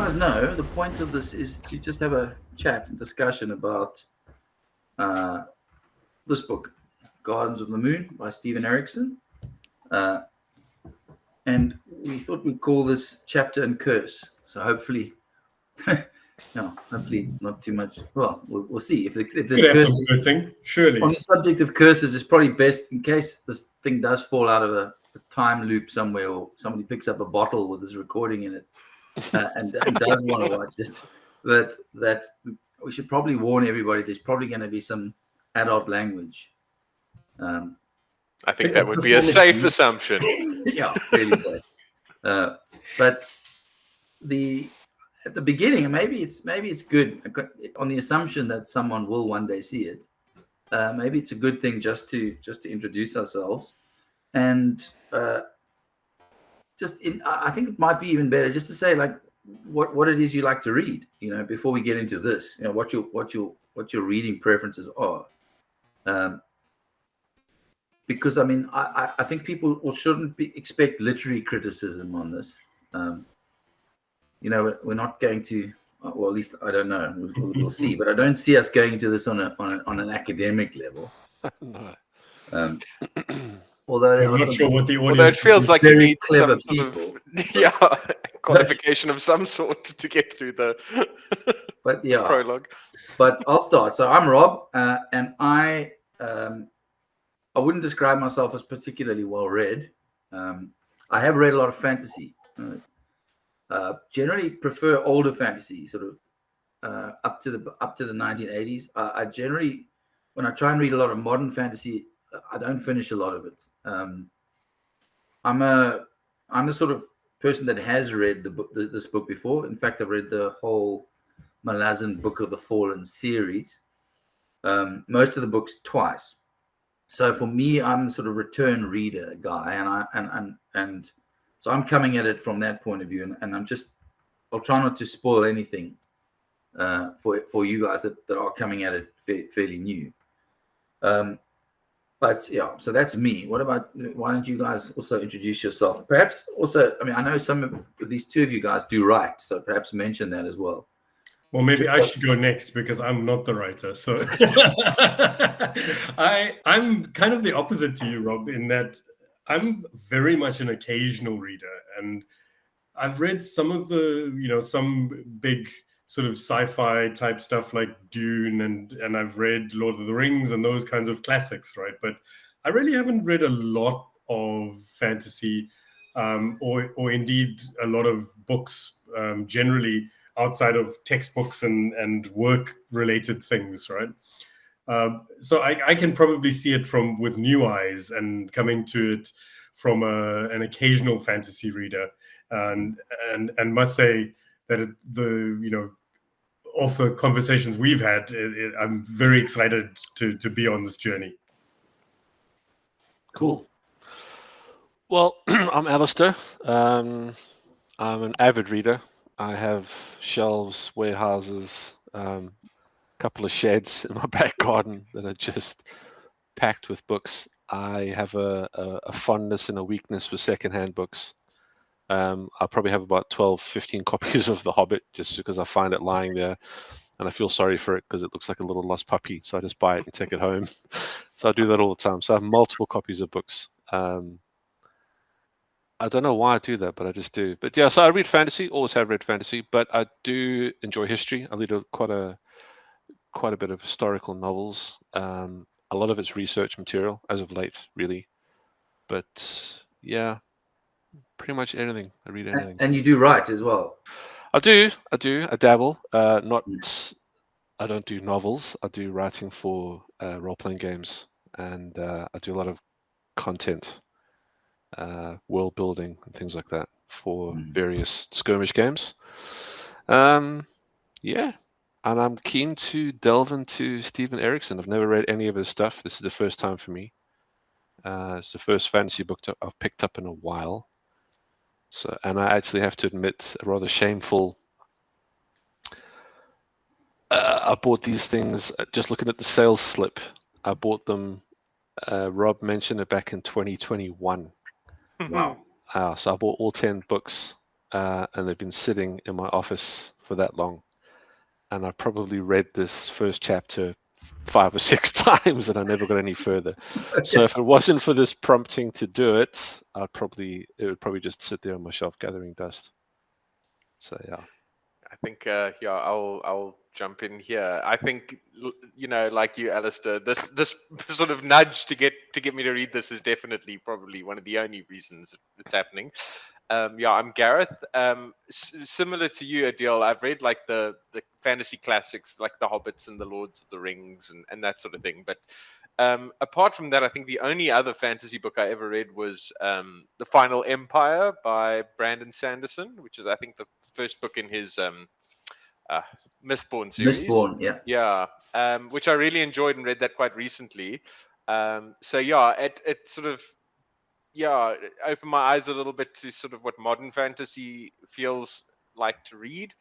guys know, the point of this is to just have a chat and discussion about this book, Gardens of the Moon by Steven Erikson. And we thought we'd call this Chapter and Curse. So hopefully, hopefully not too much. Well, we'll see. If there's curses, cursing, surely. On the subject of curses, it's probably best, in case this thing does fall out of a time loop somewhere, or somebody picks up a bottle with this recording in it and does want to watch it, that we should probably warn everybody there's probably going to be some adult language. I think that would be a safe assumption. Yeah, really safe. But at the beginning, maybe it's good on the assumption that someone will one day see it. Maybe it's a good thing just to introduce ourselves, and I think it might be even better just to say like what it is you like to read. Before we get into this, what your reading preferences are. Because I think people shouldn't expect literary criticism on this. We're not going to. Well, at least I don't know. We'll see. But I don't see us going into this on an academic level. No. Although I'm not sure what the audience. Although it feels like you need clever some people. Sort of, qualification of some sort to get through the prologue. But I'll start. So I'm Rob, and I wouldn't describe myself as particularly well read. I have read a lot of fantasy. Generally prefer older fantasy, sort of up to the 1980s. I generally, when I try and read a lot of modern fantasy, I don't finish a lot of it. I'm the sort of person that has read this book before. In fact, I've read the whole Malazan Book of the Fallen series, most of the books twice. So for me, I'm the sort of return reader guy, and so I'm coming at it from that point of view, and I'll try not to spoil anything for you guys that are coming at it fairly new. But yeah, so that's me. Why don't you guys also introduce yourself? Perhaps also, I know some of these two of you guys do write, so perhaps mention that as well. Well, maybe I should go next because I'm not the writer. So I'm kind of the opposite to you, Rob, in that I'm very much an occasional reader, and I've read some of the, some big sort of sci-fi type stuff like Dune, and I've read Lord of the Rings and those kinds of classics, right? But I really haven't read a lot of fantasy, or indeed a lot of books generally outside of textbooks and work-related things, right? So I can probably see it with new eyes and coming to it from an occasional fantasy reader, and must say that of the conversations we've had, I'm very excited to be on this journey. Cool. Well, I'm Alistair. I'm an avid reader. I have shelves, warehouses, couple of sheds in my back garden that are just packed with books. I have a fondness and a weakness for secondhand books. I probably have about 12, 15 copies of The Hobbit just because I find it lying there and I feel sorry for it because it looks like a little lost puppy. So I just buy it and take it home. So I do that all the time. So I have multiple copies of books. I don't know why I do that, but I just do. But yeah, so I read fantasy, always have read fantasy, but I do enjoy history. I read quite a bit of historical novels. A lot of it's research material as of late, really. But yeah, pretty much anything. I read anything. And you do write as well? I do. I dabble. I don't do novels. I do writing for role-playing games, and I do a lot of content, world building and things like that for various skirmish games. Yeah, and I'm keen to delve into Steven Erikson. I've never read any of his stuff. This is the first time for me. It's the first fantasy book I've picked up in a while. So, and I actually have to admit, a rather shameful. I bought these things just looking at the sales slip. I bought them. Rob mentioned it back in 2021. Wow. So I bought all 10 books and they've been sitting in my office for that long. And I probably read this first chapter 5 or 6 times, and I never got any further. Okay. So if it wasn't for this prompting to do it, it would probably just sit there on my shelf gathering dust. So yeah. I think, I'll jump in here. I think, like you, Alistair, this sort of nudge to get me to read this is definitely probably one of the only reasons it's happening. I'm Gareth. Similar to you, Adil, I've read like the fantasy classics, like The Hobbits and The Lords of the Rings and that sort of thing. But apart from that, I think the only other fantasy book I ever read was The Final Empire by Brandon Sanderson, which is, I think, the first book in his Mistborn series. Mistborn, yeah. Yeah, which I really enjoyed and read that quite recently. It sort of, it opened my eyes a little bit to sort of what modern fantasy feels like to read.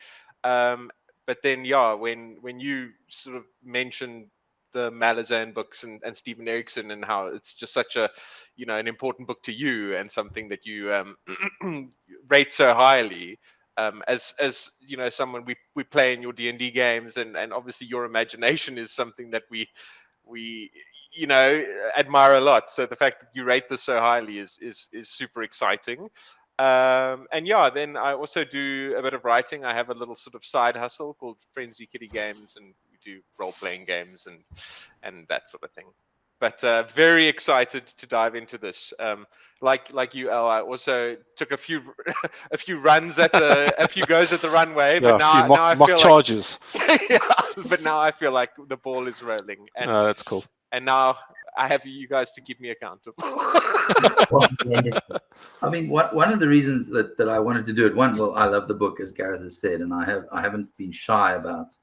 But then, when you sort of mentioned the Malazan books and Steven Erikson and how it's just such a, an important book to you and something that you rate so highly, as someone we play in your D&D games, and obviously your imagination is something that we admire a lot. So the fact that you rate this so highly is super exciting. Then I also do a bit of writing. I have a little sort of side hustle called Frenzy Kitty Games, and we do role-playing games and that sort of thing. But very excited to dive into this. Like you, Al, I also took a few runs at a few goes at the runway. But now I feel charges. But now I feel like the ball is rolling. And, that's cool. And now I have you guys to keep me accountable. Wonderful. I mean, one of the reasons that I wanted to do it, I love the book, as Gareth has said, and I haven't been shy about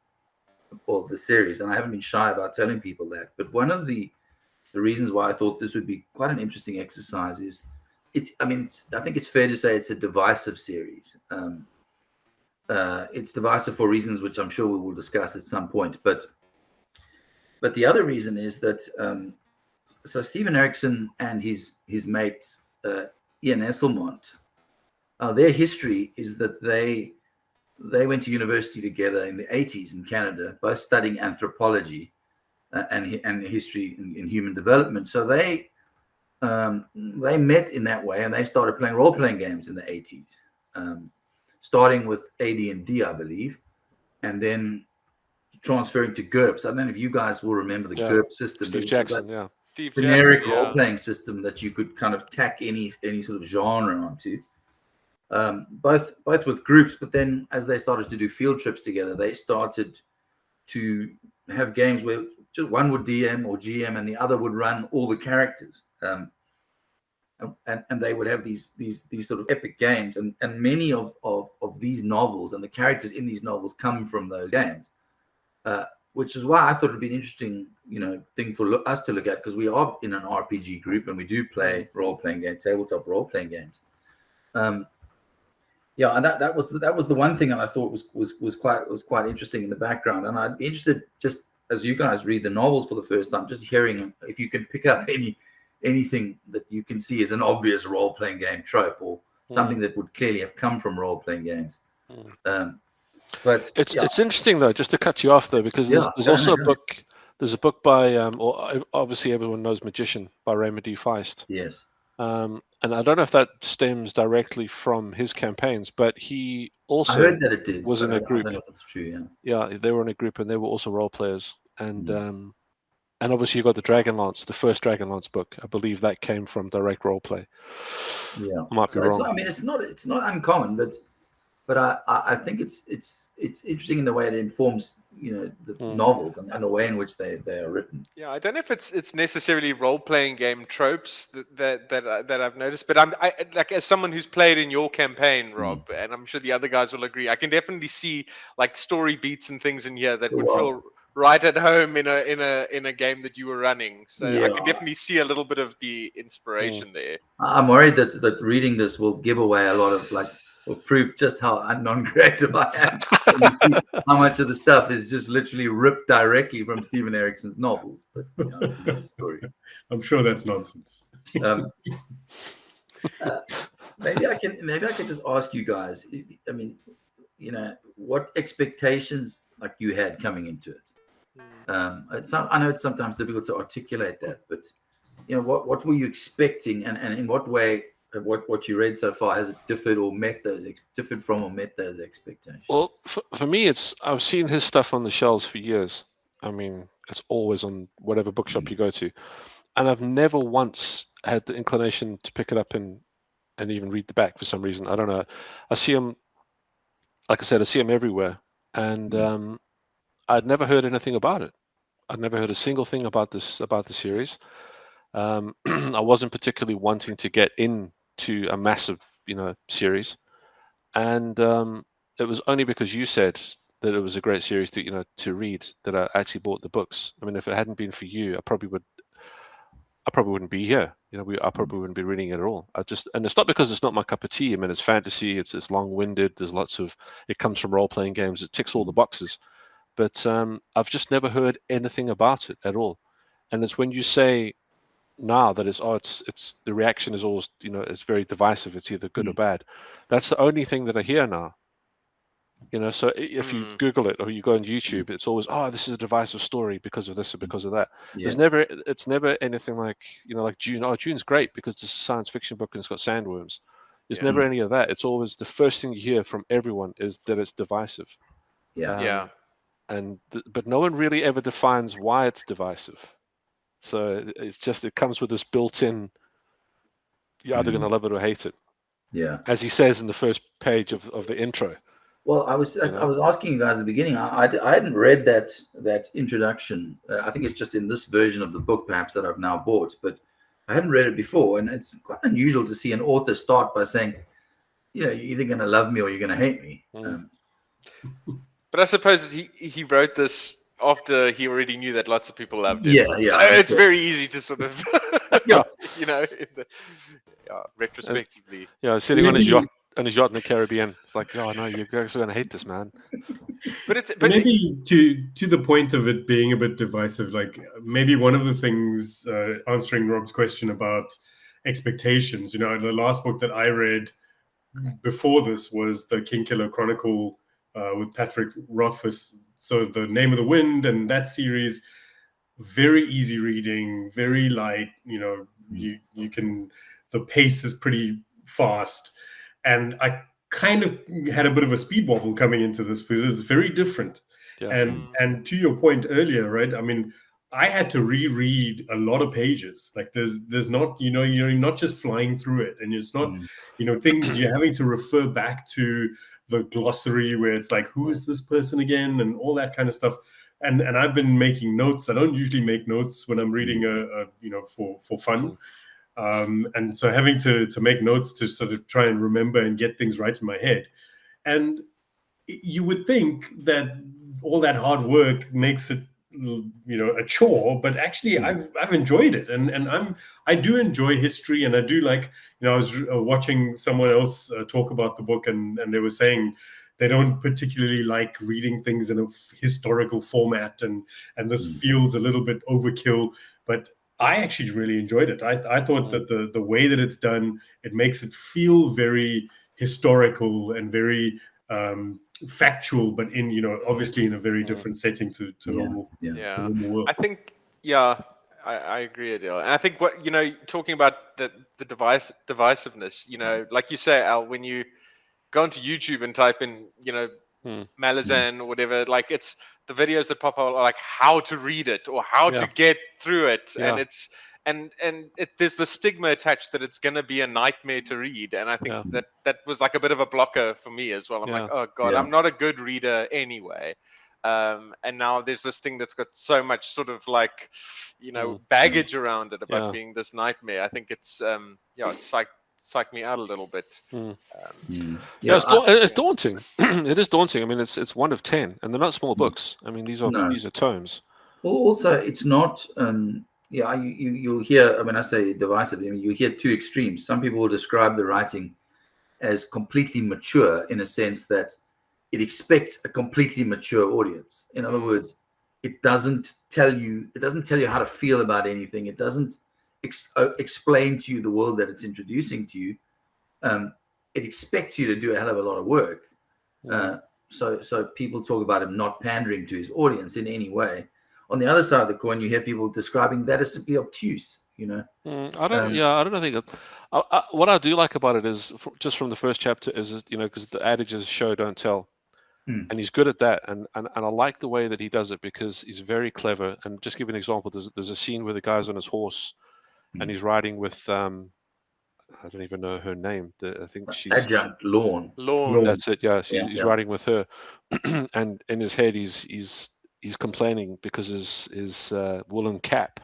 the series, and I haven't been shy about telling people that. But one of the reasons why I thought this would be quite an interesting exercise is, I think it's fair to say it's a divisive series. It's divisive for reasons which I'm sure we will discuss at some point. But the other reason is that so Steven Erikson and his mate Ian Esselmont, their history is that they went to university together in the 80s in Canada, both studying anthropology and history in human development. So they met in that way, and they started playing role-playing games in the 80s, starting with AD&D, I believe, and then transferring to GURPS. I don't know if you guys will remember the GURPS system. Steve Jackson, yeah. Generic role-playing system that you could kind of tack any sort of genre onto. Both with groups, but then as they started to do field trips together, they started to have games where just one would DM or GM and the other would run all the characters, and they would have these sort of epic games, and many of these novels and the characters in these novels come from those games, which is why I thought it'd be an interesting thing for us to look at, because we are in an RPG group and we do play role-playing games, tabletop role-playing games. And that was the one thing that I thought was quite interesting in the background. And I'd be interested, just as you guys read the novels for the first time, just hearing if you can pick up anything that you can see as an obvious role-playing game trope, or something that would clearly have come from role-playing games. But it's interesting though, just to cut you off though, because there's also a book. There's a book by obviously everyone knows Magician by Raymond D. Feist. Yes. And I don't know if that stems directly from his campaigns, but he also I heard that it did, was in a group. I don't know if it's true. Yeah, they were in a group and they were also role players. And obviously you got the Dragonlance, the first Dragonlance book. I believe that came from direct role play. Yeah, I might be wrong. It's not uncommon, but I think it's interesting in the way it informs the novels and the way in which they are written. Yeah, I don't know if it's necessarily role-playing game tropes that I've noticed, but I like, as someone who's played in your campaign, Rob, and I'm sure the other guys will agree, I can definitely see like story beats and things in here that would feel right at home in a game that you were running. So I can definitely see a little bit of the inspiration there. I'm worried that reading this will give away a lot of will prove just how non-creative I am. You see how much of the stuff is just literally ripped directly from Steven Erikson's novels. But it's another story. I'm sure that's nonsense. But maybe I can just ask you guys. I mean, what expectations like you had coming into it. I know it's sometimes difficult to articulate that, but what were you expecting, and in what way what you read so far has it differed from or met those expectations? Well, for me, I've seen his stuff on the shelves for years. I mean, it's always on whatever bookshop you go to, and I've never once had the inclination to pick it up and even read the back for some reason. I don't know. I see him, like I said, I see him everywhere, and I'd never heard anything about it. I'd never heard a single thing about the series. I wasn't particularly wanting to get into a massive, series, and it was only because you said that it was a great series to read that I actually bought the books. I mean, if it hadn't been for you, I probably wouldn't be here. I probably wouldn't be reading it at all. And it's not because it's not my cup of tea. I mean, it's fantasy. It's long-winded. There's it comes from role-playing games. It ticks all the boxes. But I've just never heard anything about it at all. And it's when you say now that it's the reaction is always, it's very divisive. It's either good or bad. That's the only thing that I hear now. So if you Google it or you go on YouTube, it's always, this is a divisive story because of this or because of that. Yeah. It's never anything like, like June. Oh, June's great because it's a science fiction book and it's got sandworms. There's never any of that. It's always the first thing you hear from everyone is that it's divisive. Yeah. But no one really ever defines why it's divisive. So it's just, it comes with this built-in, you're either going to love it or hate it. Yeah. As he says in the first page of the intro. Well, I was asking you guys at the beginning. I hadn't read that introduction. I think it's just in this version of the book, perhaps, that I've now bought. But I hadn't read it before, and it's quite unusual to see an author start by saying, you're either going to love me or you're going to hate me. But I suppose he wrote this after he already knew that lots of people loved it. Yeah. So it's very easy to sort of, retrospectively. Sitting on his yacht in the Caribbean. It's like, no, you guys are going to hate this, man. But maybe to the point of it being a bit divisive, like maybe one of the things, answering Rob's question about expectations, the last book that I read before this was the Kingkiller Chronicle with Patrick Rothfuss. So The Name of the Wind and that series, very easy reading, very light. You can, the pace is pretty fast, and I kind of had a bit of a speed wobble coming into this because it's very different. Yeah. And to your point earlier, right? I mean, I had to reread a lot of pages. Like there's not, you're not just flying through it, and it's not, things you're having to refer back to the glossary where it's like, who is this person again, and all that kind of stuff. And I've been making notes. I don't usually make notes when I'm reading for fun. And so having to make notes to sort of try and remember and get things right in my head. And you would think that all that hard work makes it, a chore, but actually I've enjoyed it, and I do enjoy history, and I do like, I was watching someone else talk about the book, and they were saying they don't particularly like reading things in a historical format, and this feels a little bit overkill, but I actually really enjoyed it. I thought that the way that it's done, it makes it feel very historical and very factual, but in obviously in a very different setting to normal. Yeah. Normal world. I think I agree, Adele. And I think what talking about the divisiveness, like you say, Al, when you go onto YouTube and type in Malazan or whatever, like it's the videos that pop out are like how to read it or how to get through it, and it's there's the stigma attached that it's going to be a nightmare to read, and I think that was like a bit of a blocker for me as well. I'm like, oh god, I'm not a good reader anyway, and now there's this thing that's got so much sort of like baggage around it about being this nightmare. I think it's it's psyched me out a little bit. It's daunting. It is daunting. I mean, it's 1 of 10, and they're not small books. I mean, these are tomes. Well, also, it's not. You'll hear, when I say divisive, you hear two extremes. Some people will describe the writing as completely mature in a sense that it expects a completely mature audience. In other words, it doesn't tell you how to feel about anything. It doesn't explain to you the world that it's introducing to you. it expects you to do a hell of a lot of work. So people talk about him not pandering to his audience in any way. On the other side of the coin, you hear people describing that as simply obtuse. I don't think it, what I do like about it is just from the first chapter is, because the adage is show don't tell, and he's good at that, and I like the way that he does it because he's very clever. And just give an example, there's a scene where the guy's on his horse and he's riding with I don't even know her name. I think she's Adjunct Lawn. That's it. Yeah, he's riding with her, and in his head he's complaining because his woolen cap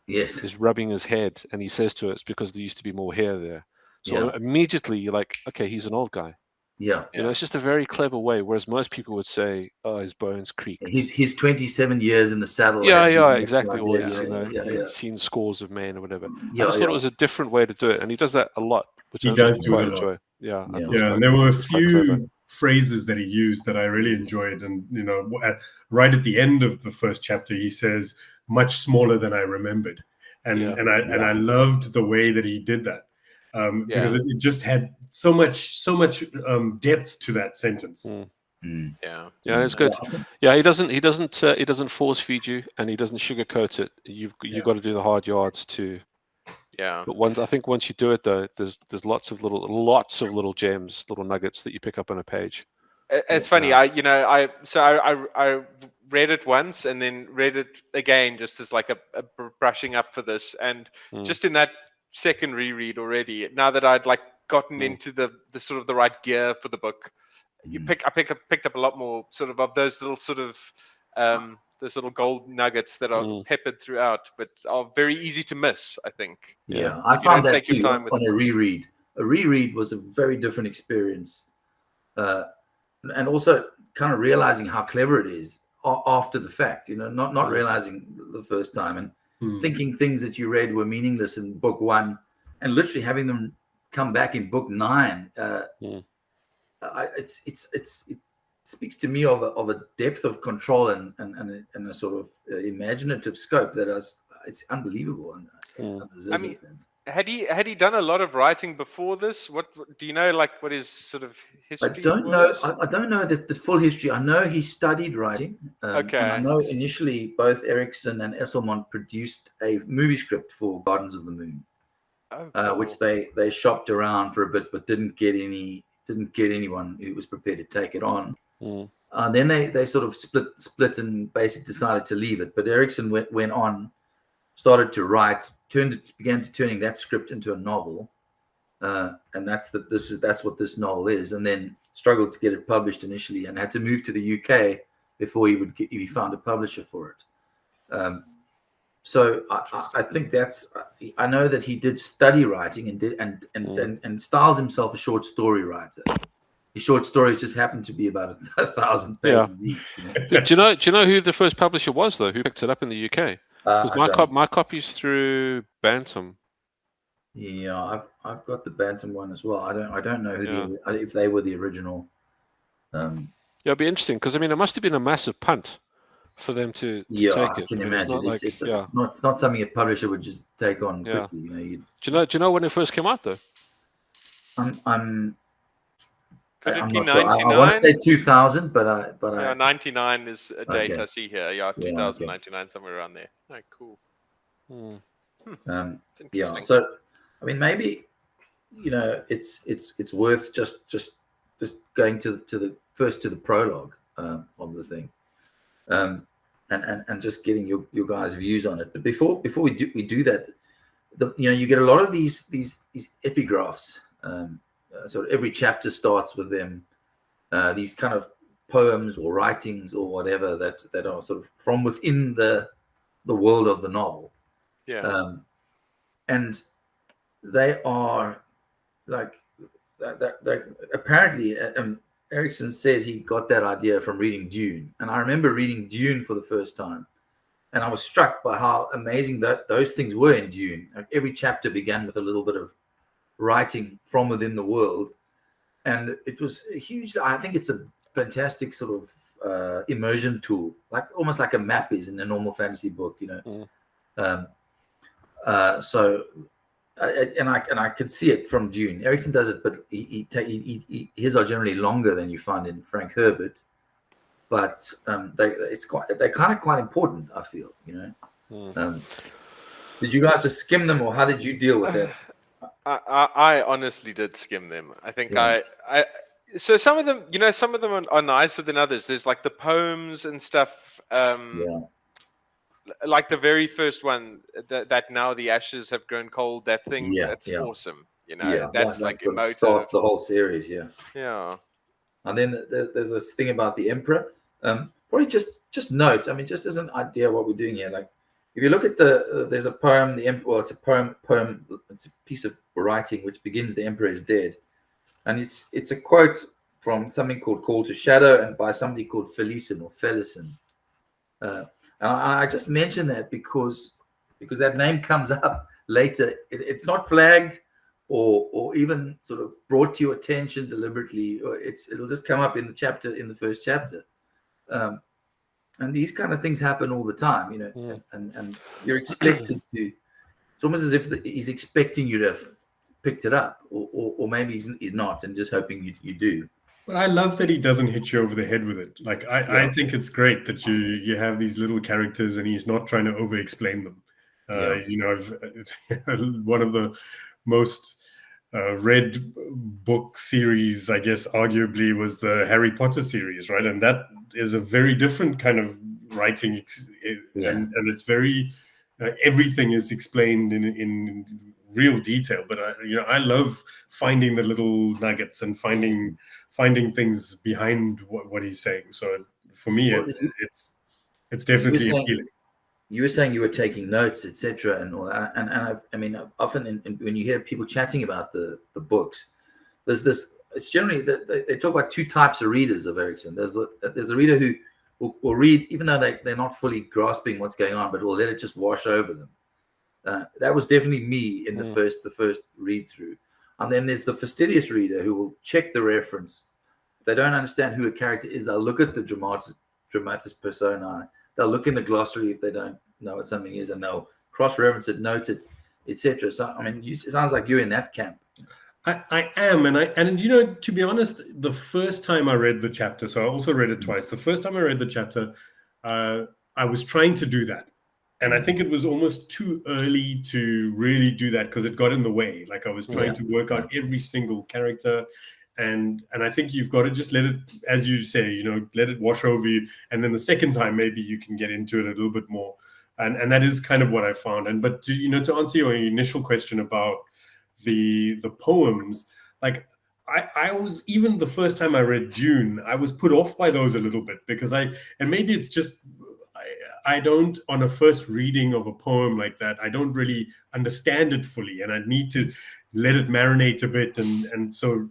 is rubbing his head, and he says to her, it's because there used to be more hair there. So immediately you're like, okay, he's an old guy. It's just a very clever way. Whereas most people would say, oh, his bones creaked. He's 27 years in the saddle. Exactly. He's seen scores of men or whatever. I just thought it was a different way to do it, and he does that a lot, which he does do it a lot. And there were a few phrases that he used that I really enjoyed, and right at the end of the first chapter, he says, "Much smaller than I remembered," and I loved the way that he did that. Because it just had so much depth to that sentence. It's good. He doesn't force feed you, and he doesn't sugarcoat it. You've got to do the hard yards too. But I think once you do it though, there's lots of little gems, little nuggets that you pick up on a page. It's funny. I read it once and then read it again just as like a brushing up for this, and just in that second reread already, now that I'd like gotten into the sort of the right gear for the book, I picked up a lot more sort of those little sort of those little gold nuggets that are peppered throughout, but are very easy to miss, I think. I found that too on a reread. A reread was a very different experience, and also kind of realizing how clever it is after the fact. Not realizing the first time and thinking things that you read were meaningless in book 1, and literally having them come back in book 9. It speaks to me of a depth of control and a sort of imaginative scope that it's unbelievable. I mean, had he done a lot of writing before this? What do you know? Like what his sort of history? I don't know. I don't know the full history. I know he studied writing. And I know initially both Erikson and Esselmont produced a movie script for Gardens of the Moon, which they shopped around for a bit, but didn't get anyone who was prepared to take it on. Then they sort of split and basically decided to leave it. But Erikson went on, started to write, began turning that script into a novel, and that's what this novel is. And then struggled to get it published initially, and had to move to the UK before he found a publisher for it. So I think I know that he did study writing and styles himself a short story writer. His short stories just happen to be about 1,000 pages each. Do you know who the first publisher was though? Who picked it up in the UK? Because my copy's through Bantam. Yeah, I've got the Bantam one as well. I don't know if they were the original. It'd be interesting because I mean it must have been a massive punt for them to take it. I can imagine. It's not something a publisher would just take on quickly. Do you know when it first came out though? Could it I'm be not sure. 99? I want to say 2000, but 99 is a date I see here. 2099, somewhere around there. Oh, cool. Yeah. So, I mean, maybe it's worth just going to the prologue of the thing, and just getting your guys' views on it. But before we do that, you get a lot of these epigraphs. So every chapter starts with them, these kind of poems or writings or whatever that are sort of from within the world of the novel. And they are like that. Apparently, Erikson says he got that idea from reading Dune, and I remember reading Dune for the first time, and I was struck by how amazing that those things were in Dune. Like every chapter began with a little bit of writing from within the world, and it was a huge. I think it's a fantastic sort of immersion tool, like almost like a map is in a normal fantasy book, So and I could see it from Dune. Erikson does it, but his are generally longer than you find in Frank Herbert. But they're kind of quite important, I feel. Did you guys just skim them, or how did you deal with that? I honestly did skim them. I think Yeah. so some of them, some of them are nicer than others. There's like the poems and stuff. Like the very first one, that now the ashes have grown cold. That thing, that's awesome. That's like emotive. Starts the whole series. Yeah. And then there's this thing about the emperor. Probably just notes. I mean, just as an idea what we're doing here. Like, if you look at there's a poem. It's a poem. It's a piece of writing which begins, "The emperor is dead," and it's a quote from something called "Call to Shadow" and by somebody called Felison. And I just mention that because that name comes up later. It's not flagged or even sort of brought to your attention deliberately. Or it'll just come up in the first chapter. And these kind of things happen all the time, and you're expected to. It's almost as if he's expecting you to have picked it up, or maybe he's not, and just hoping you do. But I love that he doesn't hit you over the head with it. Like I think it's great that you have these little characters and he's not trying to over-explain them. One of the most read book series, I guess, arguably, was the Harry Potter series, right? And that is a very different kind of writing, and it's very everything is explained in real detail. But I love finding the little nuggets and finding things behind what he's saying. So for me, it's definitely appealing. You were saying you were taking notes, etc., and all that. And I mean, often when you hear people chatting about the books, there's this. It's generally they talk about two types of readers of Erikson. There's the reader who will read even though they're not fully grasping what's going on, but will let it just wash over them. That was definitely me in the first read through. And then there's the fastidious reader who will check the reference. If they don't understand who a character is, they'll look at the dramatis personae. They'll look in the glossary if they don't know what something is, and they'll cross-reference it, note it, etc. So, I mean, it sounds like you're in that camp. I am, and to be honest, the first time I read the chapter, so I also read it twice. The first time I read the chapter, I was trying to do that, and I think it was almost too early to really do that because it got in the way. Like I was trying to work out every single character. And I think you've got to just let it, as you say, let it wash over you. And then the second time, maybe you can get into it a little bit more. And that is kind of what I found. But to answer your initial question about the poems, like I was, even the first time I read Dune, I was put off by those a little bit because and maybe it's just, I don't, on a first reading of a poem like that, I don't really understand it fully. And I need to let it marinate a bit. And so,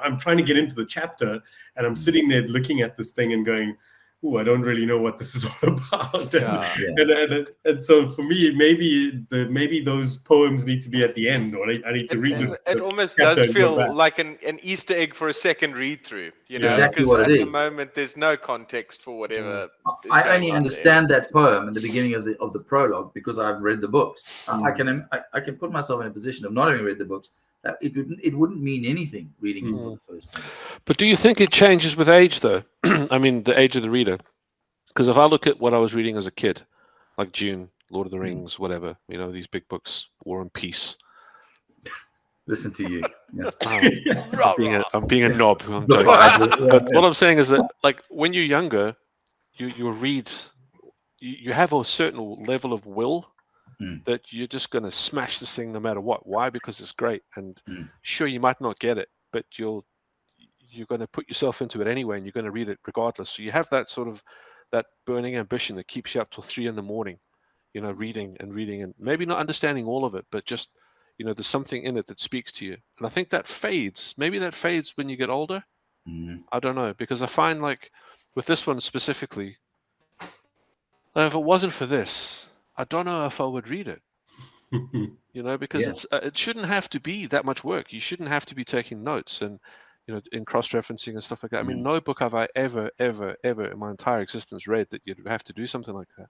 I'm trying to get into the chapter and I'm sitting there looking at this thing and going, "Oh, I don't really know what this is all about." And so for me, maybe those poems need to be at the end, or I need to read them. It almost does feel like an Easter egg for a second read through, exactly because what at it the is. moment there's no context for whatever. I only understand that poem in the beginning of the prologue because I've read the books. I can put myself in a position of not having read the books. It wouldn't mean anything reading it for the first time. But do you think it changes with age, though? I mean, the age of the reader. Because if I look at what I was reading as a kid, like Dune, Lord of the Rings, whatever, these big books, War and Peace. Listen to you. I'm being a knob. I'm joking. But what I'm saying is that, like, when you're younger, you read, you have a certain level of will that you're just going to smash this thing no matter what. Why? Because it's great. And sure, you might not get it, but you're going to put yourself into it anyway, and you're going to read it regardless. So you have that sort of that burning ambition that keeps you up till 3 a.m, reading and maybe not understanding all of it, but just, there's something in it that speaks to you. And I think that fades. Maybe that fades when you get older. I don't know, because I find, like, with this one specifically, if it wasn't for this, I don't know if I would read it. Because it shouldn't have to be that much work. You shouldn't have to be taking notes and in cross-referencing and stuff like that. I mean, no book have I ever in my entire existence read that you'd have to do something like that.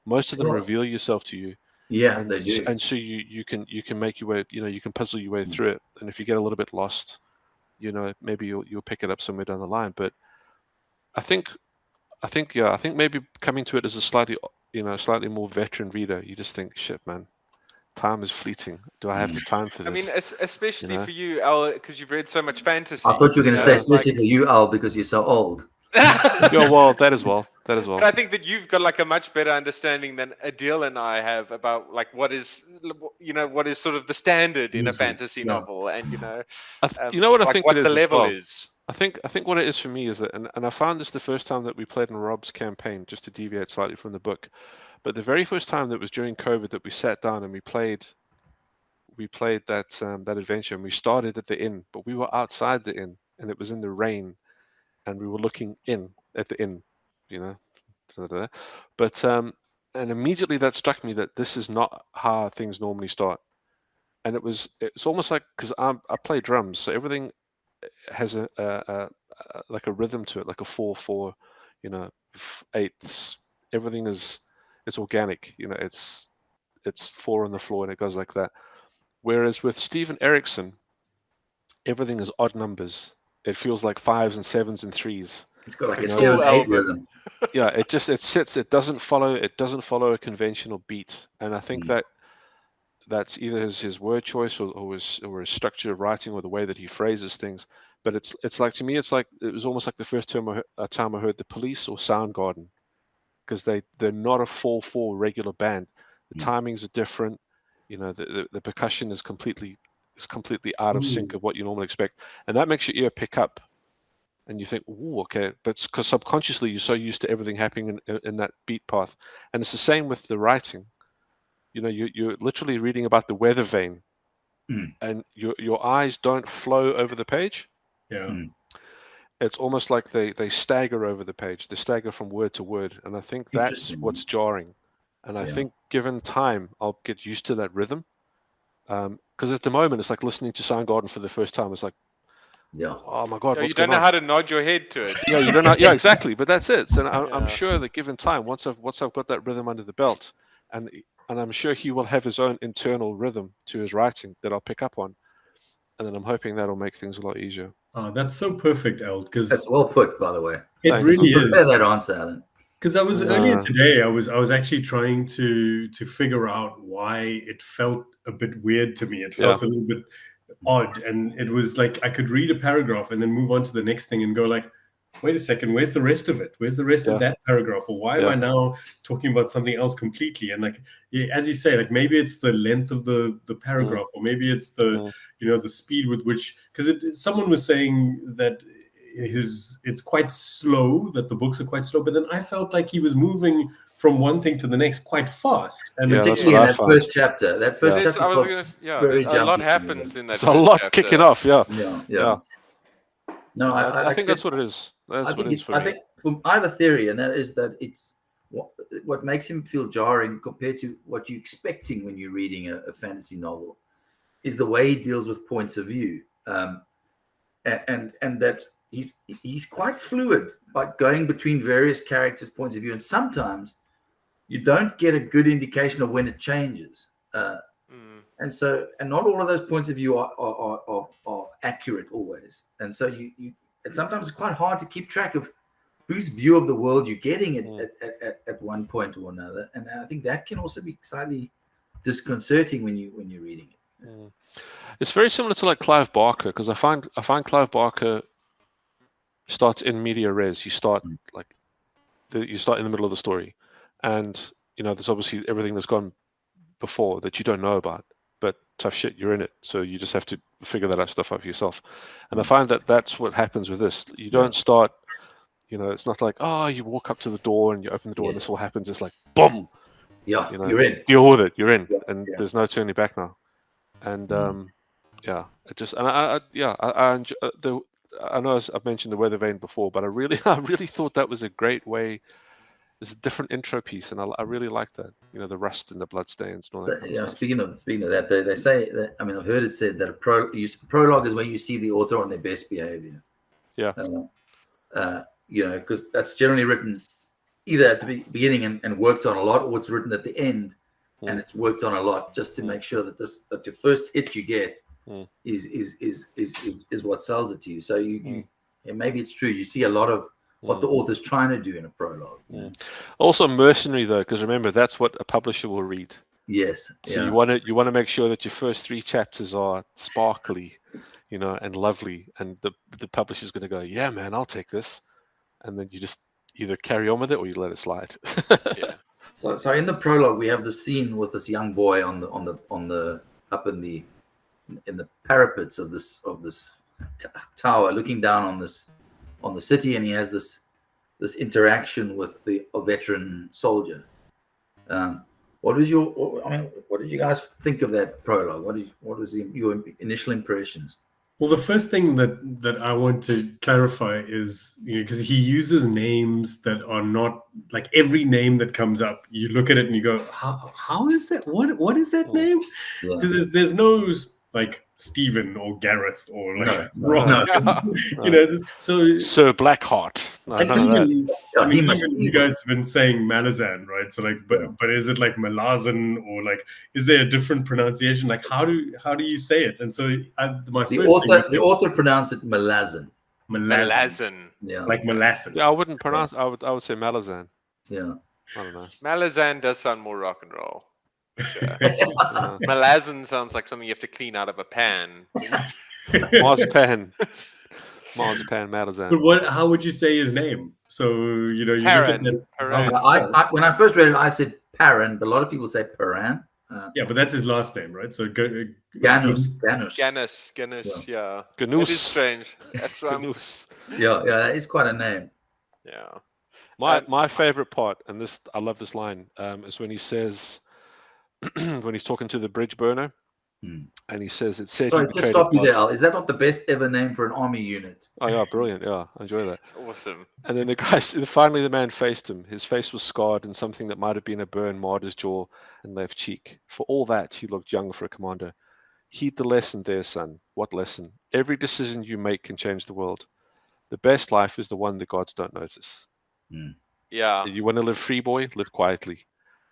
Most of them reveal yourself to you. Yeah, and they do. and so you can make your way, you can puzzle your way through it. And if you get a little bit lost, maybe you'll pick it up somewhere down the line. But I think maybe coming to it as a slightly more veteran reader, you just think, shit, man, time is fleeting. Do I have the time for this? I mean, especially for you, Al, because you've read so much fantasy. I thought you were going to say especially for you, Al, because you're so old. Yeah, well, that as well. But I think that you've got like a much better understanding than Adil and I have about like what is sort of the standard in a fantasy novel, and what I think what it is the level as well. is. I think what it is for me is that, and I found this the first time that we played in Rob's campaign, just to deviate slightly from the book, but the very first time that was during COVID that we sat down and we played that adventure, and we started at the inn, but we were outside the inn and it was in the rain, and we were looking in at the inn, but and immediately that struck me that this is not how things normally start, and it's almost like, because I play drums, so everything has a like a rhythm to it, like a 4/4, eighths. Everything it's organic, it's 4 on the floor and it goes like that. Whereas with Steven Erikson, everything is odd numbers. It feels like 5s and 7s and 3s. It's got like a full 7/8 rhythm. Yeah, it sits. It doesn't follow a conventional beat, and I think that's either his word choice or his structure of writing, or the way that he phrases things. But it's like, to me, it was almost like the first time I heard The Police or Soundgarden, because they're not a 4/4 regular band. The timings are different. The percussion is completely out of sync of what you normally expect, and that makes your ear pick up, and you think, "Ooh, okay." But it's because subconsciously you're so used to everything happening in that beat path, and it's the same with the writing. You're literally reading about the weather vane, and your eyes don't flow over the page. Yeah. It's almost like they stagger over the page. They stagger from word to word, and I think that's what's jarring. And I think, given time, I'll get used to that rhythm. Because at the moment, it's like listening to Soundgarden for the first time. It's like, oh my God, what's you don't going know on? how to nod your head to it. Yeah, you don't know. Yeah, exactly. But that's it. And I'm sure that, given time, once I've got that rhythm under the belt, and I'm sure he will have his own internal rhythm to his writing that I'll pick up on, and then I'm hoping that'll make things a lot easier. Oh, that's so perfect, El. Because That's well put, by the way. It really is. Prepare that answer, Alan. Because I was earlier today, I was actually trying to figure out why it felt a bit weird to me. It felt a little bit odd, and it was like I could read a paragraph and then move on to the next thing and go like, wait a second, where's the rest of it? Where's the rest of that paragraph? Or why am I now talking about something else completely? And like, as you say, like maybe it's the length of the paragraph, or maybe it's the the speed with which, because someone was saying that it's quite slow, that the books are quite slow, but then I felt like he was moving from one thing to the next quite fast, and particularly in that first chapter. That first chapter, I was gonna, a lot happens in that. It's a lot chapter. kicking off. Yeah. No, I think that's what it is. That's what it is for me. I think I have a theory, and that is that it's what makes him feel jarring compared to what you're expecting when you're reading a fantasy novel is the way he deals with points of view, and that he's quite fluid, like going between various characters' points of view, and sometimes you don't get a good indication of when it changes, and not all of those points of view are accurate always, and so and sometimes it's quite hard to keep track of whose view of the world you're getting at one point or another, and I think that can also be slightly disconcerting when you're reading it. It's very similar to like Clive Barker, because I find Clive Barker starts in media res. You start in the middle of the story, and there's obviously everything that's gone before that you don't know about, but tough shit, you're in it, so you just have to figure that stuff out for yourself. And I find that that's what happens with this. You don't start, it's not like, you walk up to the door and you open the door and this all happens. It's like, boom, you're in. Deal with it, you're in, and there's no turning back now. And it just, and I enjoy I know I've mentioned the weather vane before, but I really thought that was a great way. It's a different intro piece, and I really like that. The rust and the bloodstains and all that. Kind of stuff. Speaking of that, they say that. I mean, I've heard it said that a prologue is where you see the author on their best behavior. Yeah. Because that's generally written either at the beginning and worked on a lot, or it's written at the end and it's worked on a lot just to make sure that the first hit you get is what sells it to you. So you and maybe it's true. You see a lot of what the author's trying to do in a prologue. You know? Also mercenary though, because remember that's what a publisher will read. Yes. So you want to make sure that your first 3 chapters are sparkly, you know, and lovely, and the publisher's going to go, yeah, man, I'll take this, and then you just either carry on with it or you let it slide. Yeah. So in the prologue we have the scene with this young boy on the up in the parapets of this tower, looking down on the city, and he has this interaction with a veteran soldier. What did you guys think of that prologue? What was your initial impressions? Well, the first thing that I want to clarify is, you know, because he uses names that are not like every name that comes up. You look at it and you go, how is that? What is that name? Because there's no like Steven or Gareth or like Ron. You know, so Sir Blackheart. You guys have been saying Malazan, right? So like, but is it like Malazan, or like, is there a different pronunciation? Like, how do you say it? And so the author pronounced it Malazan. Malazan. Yeah. Like molasses. Yeah, I wouldn't pronounce. I would say Malazan. Yeah. I don't know. Malazan does sound more rock and roll. Sure. Malazan sounds like something you have to clean out of a pan. Marzipan Malazan. But how would you say his name? So, you know, you Paran. look at I when I first read it, I said Paran, but a lot of people say Paran. Yeah, but that's his last name, right? So Ganus. Yeah. Ganus. It is strange. That's Ganus. Yeah, that is quite a name. Yeah. My favorite part, and I love this line, is when he says, when he's talking to the bridge burner, and he says, "It said." Sorry, just stop you there, Al. Is that not the best ever name for an army unit? Oh yeah, brilliant. Yeah, I enjoy that. It's awesome. And then finally the man faced him. His face was scarred, and something that might have been a burn marred his jaw and left cheek. For all that, he looked young for a commander. Heed the lesson there, son. What lesson? Every decision you make can change the world. The best life is the one the gods don't notice. Yeah. You want to live free, boy? Live quietly.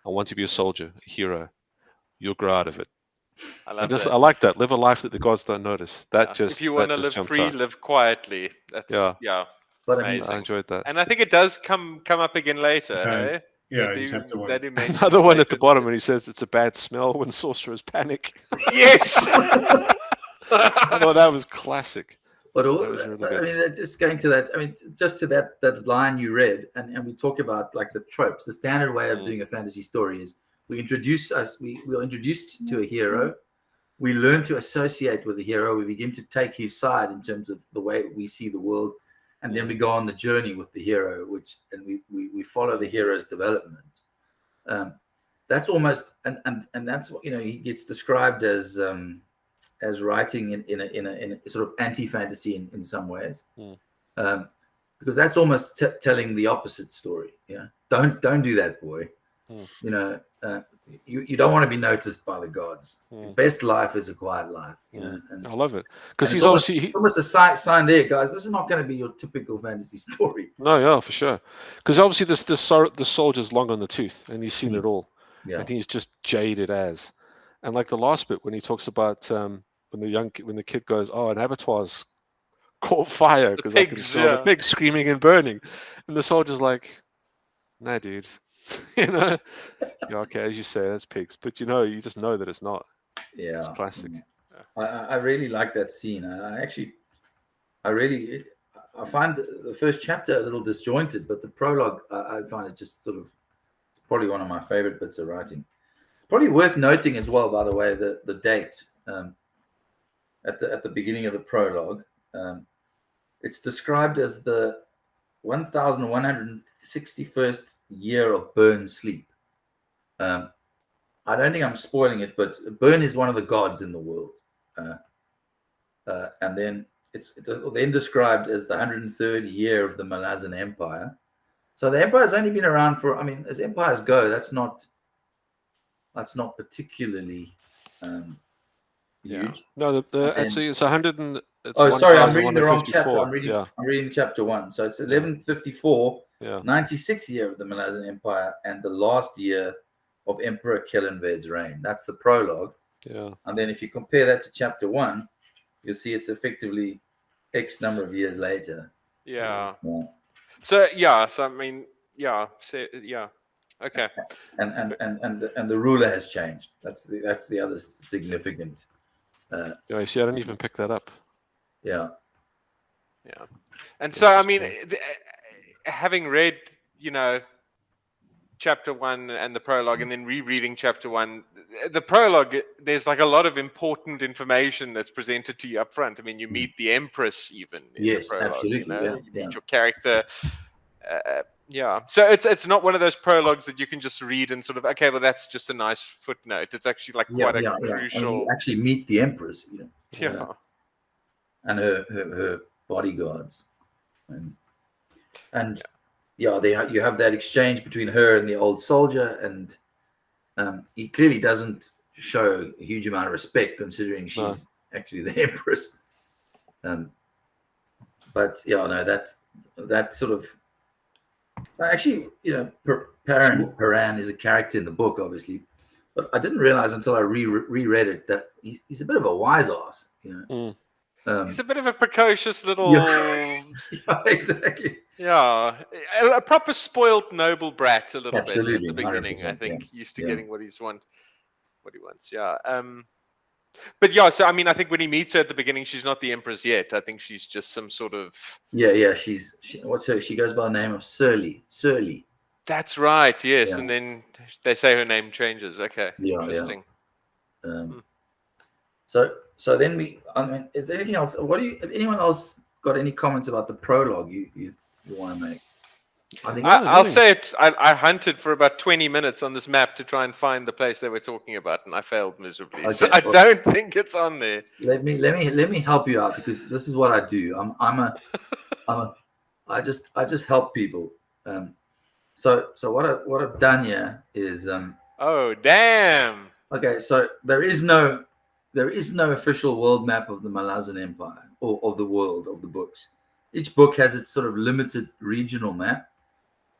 I want to be a soldier, a hero. You'll grow out of it. I like that. Live a life that the gods don't notice. If you want to live free, live quietly. That's But I enjoyed that. And I think it does come up again later. Yeah, in chapter 1. Another one at the bottom, and he says it's a bad smell when sorcerers panic. Yes. I thought that was classic. But I mean, just going to that. I mean, just to that line you read, and we talk about like the tropes. The standard way of doing a fantasy story is we are introduced to a hero. We learn to associate with the hero. We begin to take his side in terms of the way we see the world, and then we go on the journey with the hero, and we follow the hero's development. That's almost and that's what, you know, he gets described as writing in a sort of anti-fantasy in some ways, because that's almost telling the opposite story. Yeah, don't do that, boy. You know, you don't want to be noticed by the gods. The best life is a quiet life. You know, and I love it because he's almost a sign there, guys. This is not going to be your typical fantasy story. No, yeah, for sure. Because obviously the soldier's long on the tooth, and he's seen it all, and he's just jaded as. And like the last bit when he talks about when the kid goes, "Oh, an abattoir's caught fire because I can smell the pigs screaming and burning," and the soldier's like, "Nah, dude." You know, yeah, okay, as you say, that's pigs, but you just know that it's not. Yeah, it's classic. I really like that scene. I find the first chapter a little disjointed, but the prologue, I find it just sort of, it's probably one of my favorite bits of writing. Probably worth noting as well, by the way, the date at the beginning of the prologue. It's described as the 1161st year of Burn sleep. I don't think I'm spoiling it, but Burn is one of the gods in the world, and then it's then described as the 103rd year of the Malazan Empire. So the empire's only been around for, I mean, as empires go, that's not particularly huge. No, actually it's 100 and. Sorry, I'm reading the wrong chapter. I'm reading chapter 1. So it's 1154, 96th year of the Malazan Empire, and the last year of Emperor Kellenved's reign. That's the prologue. Yeah. And then if you compare that to chapter 1, you'll see it's effectively X number of years later. Yeah. Yeah. So I mean, okay. And the ruler has changed. That's the other significant. Yeah, you see, I didn't even pick that up. Yeah. Yeah. And so, I mean, having read, chapter 1 and the prologue, and then rereading chapter 1, the prologue, there's like a lot of important information that's presented to you up front. I mean, you meet the Empress even in Yes, the prologue, absolutely. you Yeah, meet your character. So it's not one of those prologues that you can just read and sort of, okay, well, that's just a nice footnote. It's actually like quite a crucial. And you actually meet the Empress, Yeah. And her bodyguards, and you have that exchange between her and the old soldier, and he clearly doesn't show a huge amount of respect considering she's actually the Empress. But that sort of actually, Paran is a character in the book, obviously, but I didn't realize until I reread it that he's a bit of a wise ass, He's a bit of a precocious little. Yeah, exactly. Yeah, a proper spoiled noble brat, a little bit at the beginning. I think used to getting what he wants. Yeah. But yeah, so I mean, I think when he meets her at the beginning, she's not the Empress yet. I think she's just some sort of. Yeah. What's her? She goes by the name of Surly. That's right. Yes, and then they say her name changes. Okay. Yeah. Interesting. So then is there anything else? Have anyone else got any comments about the prologue you want to make? I'll say it. I hunted for about 20 minutes on this map to try and find the place they were talking about, and I failed miserably. Okay, so I don't think it's on there. Let me help you out, because this is what I do. I just help people. So what I've done here is oh damn. Okay, so there is no official world map of the Malazan Empire or of the world of the books. Each book has its sort of limited regional map,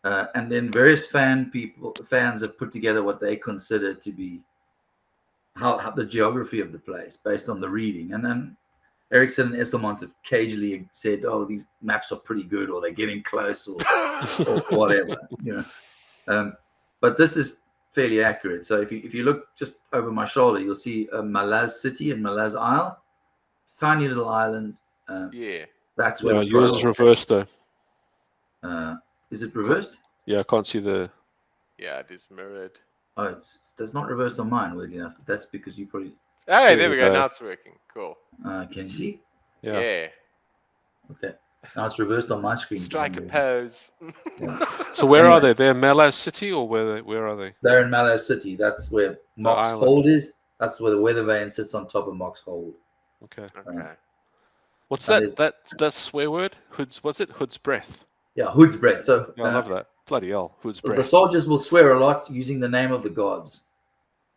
and then various fans have put together what they consider to be how the geography of the place based on the reading. And then Erikson and Esselmont have cagely said, "Oh, these maps are pretty good," or "They're getting close," or whatever. But this is fairly accurate. So if you look just over my shoulder, you'll see a Malaz city and Malaz Isle, tiny little island. That's where yours is reversed though. Is it reversed? Yeah, I can't see the. Yeah, it is mirrored. Oh, that's not reversed on mine, weirdly enough. That's because you probably. Hey, there we go. Now it's working. Cool. Can you see? Yeah. Okay. Now it's reversed on my screen. Strike a pose. Yeah. So where are they? They're Malaz City, or where are they? They're in Malaz City. That's where Mox Hold is. That's where the weather vane sits on top of Mox Hold. Okay. What's that swear word? What's it? Hood's breath. Yeah, Hood's breath. So I love that. Bloody hell, Hood's breath. The soldiers will swear a lot using the name of the gods.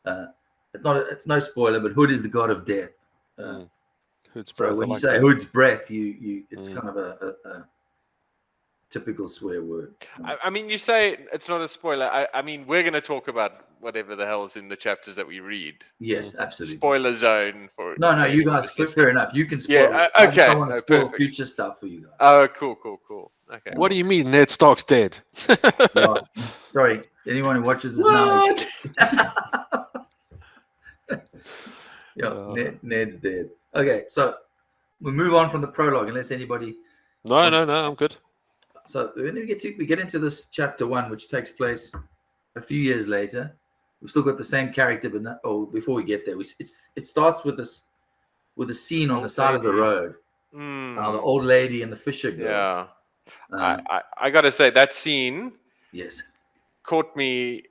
It's no spoiler, but Hood is the god of death. Hood's breath. So when you say Hood's breath, it's kind of a typical swear word. I mean, you say it's not a spoiler. I mean, we're going to talk about whatever the hell's in the chapters that we read. Yes, absolutely. Spoiler zone for. No, you guys. Fair enough. You can spoil. Yeah, I okay. just don't want to spoil future stuff for you guys. Oh, cool. Okay. What do you mean Ned Stark's dead? Sorry, anyone who watches this now. Ned's dead. Okay, so we'll move on from the prologue unless anybody. No, I'm good. So when we get into this chapter 1, which takes place a few years later, we've still got the same character, but before we get there, it starts with a scene on the side of the road. The old lady and the fisher girl. Yeah. I gotta say that scene caught me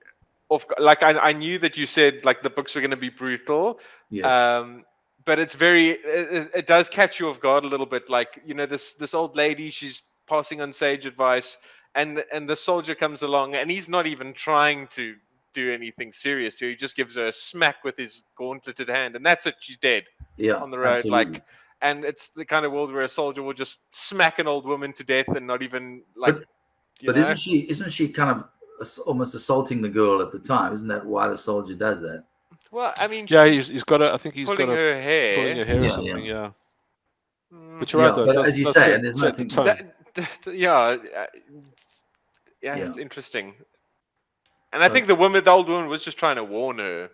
off. Like I knew that you said like the books were going to be brutal, but it's it does catch you off guard a little bit. Like this old lady, she's passing on sage advice, and the soldier comes along, and he's not even trying to do anything serious to her. He just gives her a smack with his gauntleted hand, and that's it. She's dead on the road. Absolutely. And it's the kind of world where a soldier will just smack an old woman to death and not even like. But isn't she kind of almost assaulting the girl at the time. Isn't that why the soldier does that? Well, I mean, Yeah, she's he's got a. I think he's got pulling a her hair. pulling her hair or Yeah, something. yeah. Yeah. Mm, But you're right, Yeah, though. but It as you does say, set, and there's set the nothing. tone. yeah, Yeah. it's interesting. And I So- think the old woman was just trying to warn her.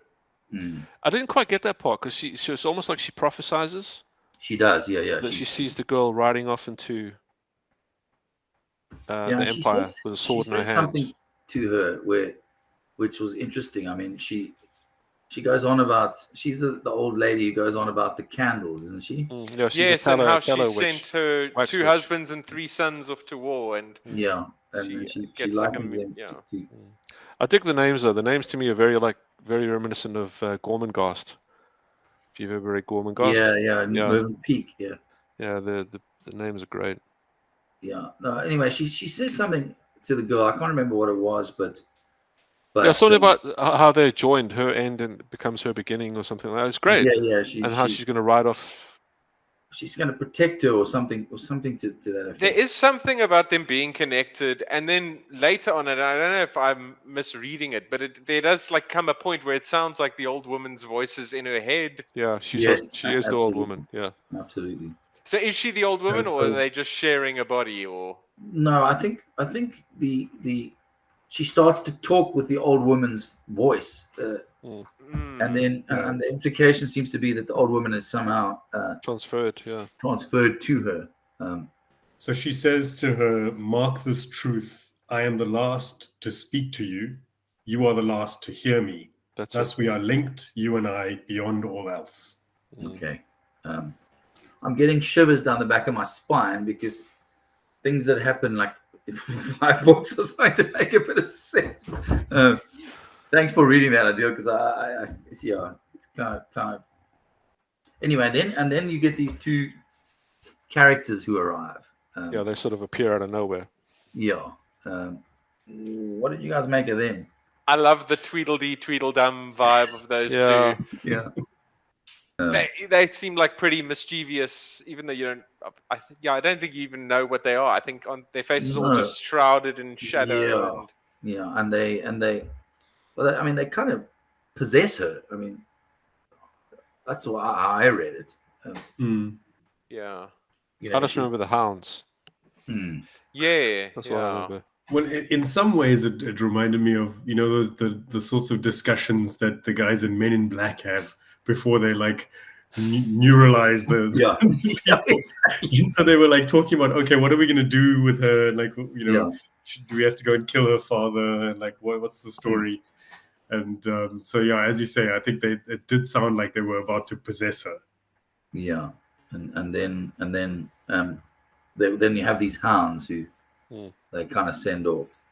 Mm. I didn't quite get that part because she it's almost like she prophesizes She does, yeah. that she sees the girl riding off into the and she Empire says, with a sword in her hand. something to her which was interesting. I mean, she goes on about, she's the old lady who goes on about the candles, isn't she? Yeah, she's Yes, a and how tallow she witch. sent her wax 2 witch. husbands and 3 sons off to war, and Yeah, and then she gets like likens them yeah. to I dig the names though. The names to me are very reminiscent of Gormenghast. If you've ever read Gormenghast. yeah, Mervyn Peak, yeah. Yeah, the names are great. Yeah. No, anyway, she says something to the girl. I can't remember what it was, but Yeah, something about how they're joined, her end and it becomes her beginning or something like that. It's great. Yeah. And how she's going to ride off. She's going to protect her or something to that effect. There is something about them being connected, and then later on, and I don't know if I'm misreading it, but there does like come a point where it sounds like the old woman's voice is in her head. Yeah, she Yes, is the old absolutely. woman. Yeah. Absolutely. So is she the old woman, or so- are they just sharing a body? Or No, I think the she starts to talk with the old woman's voice, and then and the implication seems to be that the old woman is somehow Transferred. Yeah. transferred to her. So she says to her, "Mark this truth. I am the last to speak to you. You are the last to hear me. That's Thus it. we are linked, you and I, beyond all else." Okay, I'm getting shivers down the back of my spine because things that happen like 5 books are starting to make a bit of sense. Thanks for reading that, Adil, because I it's kind of anyway. Then you get these 2 characters who arrive. Yeah, they sort of appear out of nowhere. Yeah. What did you guys make of them? I love the Tweedledee Tweedledum vibe of those Yeah. two. Yeah. They seem like pretty mischievous, even though you don't. I don't think you even know what they are. I think on their faces all No. just shrouded in shadow. Yeah, and they well, I mean, they kind of possess her. I mean, that's how I read it. Yeah. You know, I just remember the hounds. Yeah. That's what I remember. Well, in some ways, it reminded me of those the sorts of discussions that the guys in Men in Black have before they like neuralize the yeah, exactly. So they were like talking about, okay, what are we going to do with her? Like, do we have to go and kill her father? And like, what's the story? And so yeah, as you say, I think it did sound like they were about to possess her. Yeah, and then you have these hounds who they kind of send off.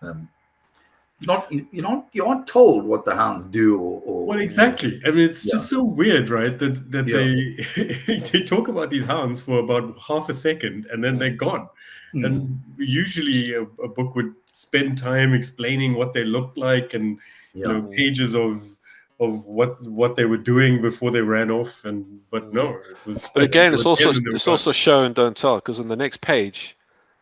It's not you aren't told what the hounds do or well, exactly. I mean, it's just so weird, right? That they talk about these hounds for about half a second and then they're gone. And usually a book would spend time explaining what they looked like and pages of what they were doing before they ran off. But no, it was. But again, it's also show and don't tell, because on the next page,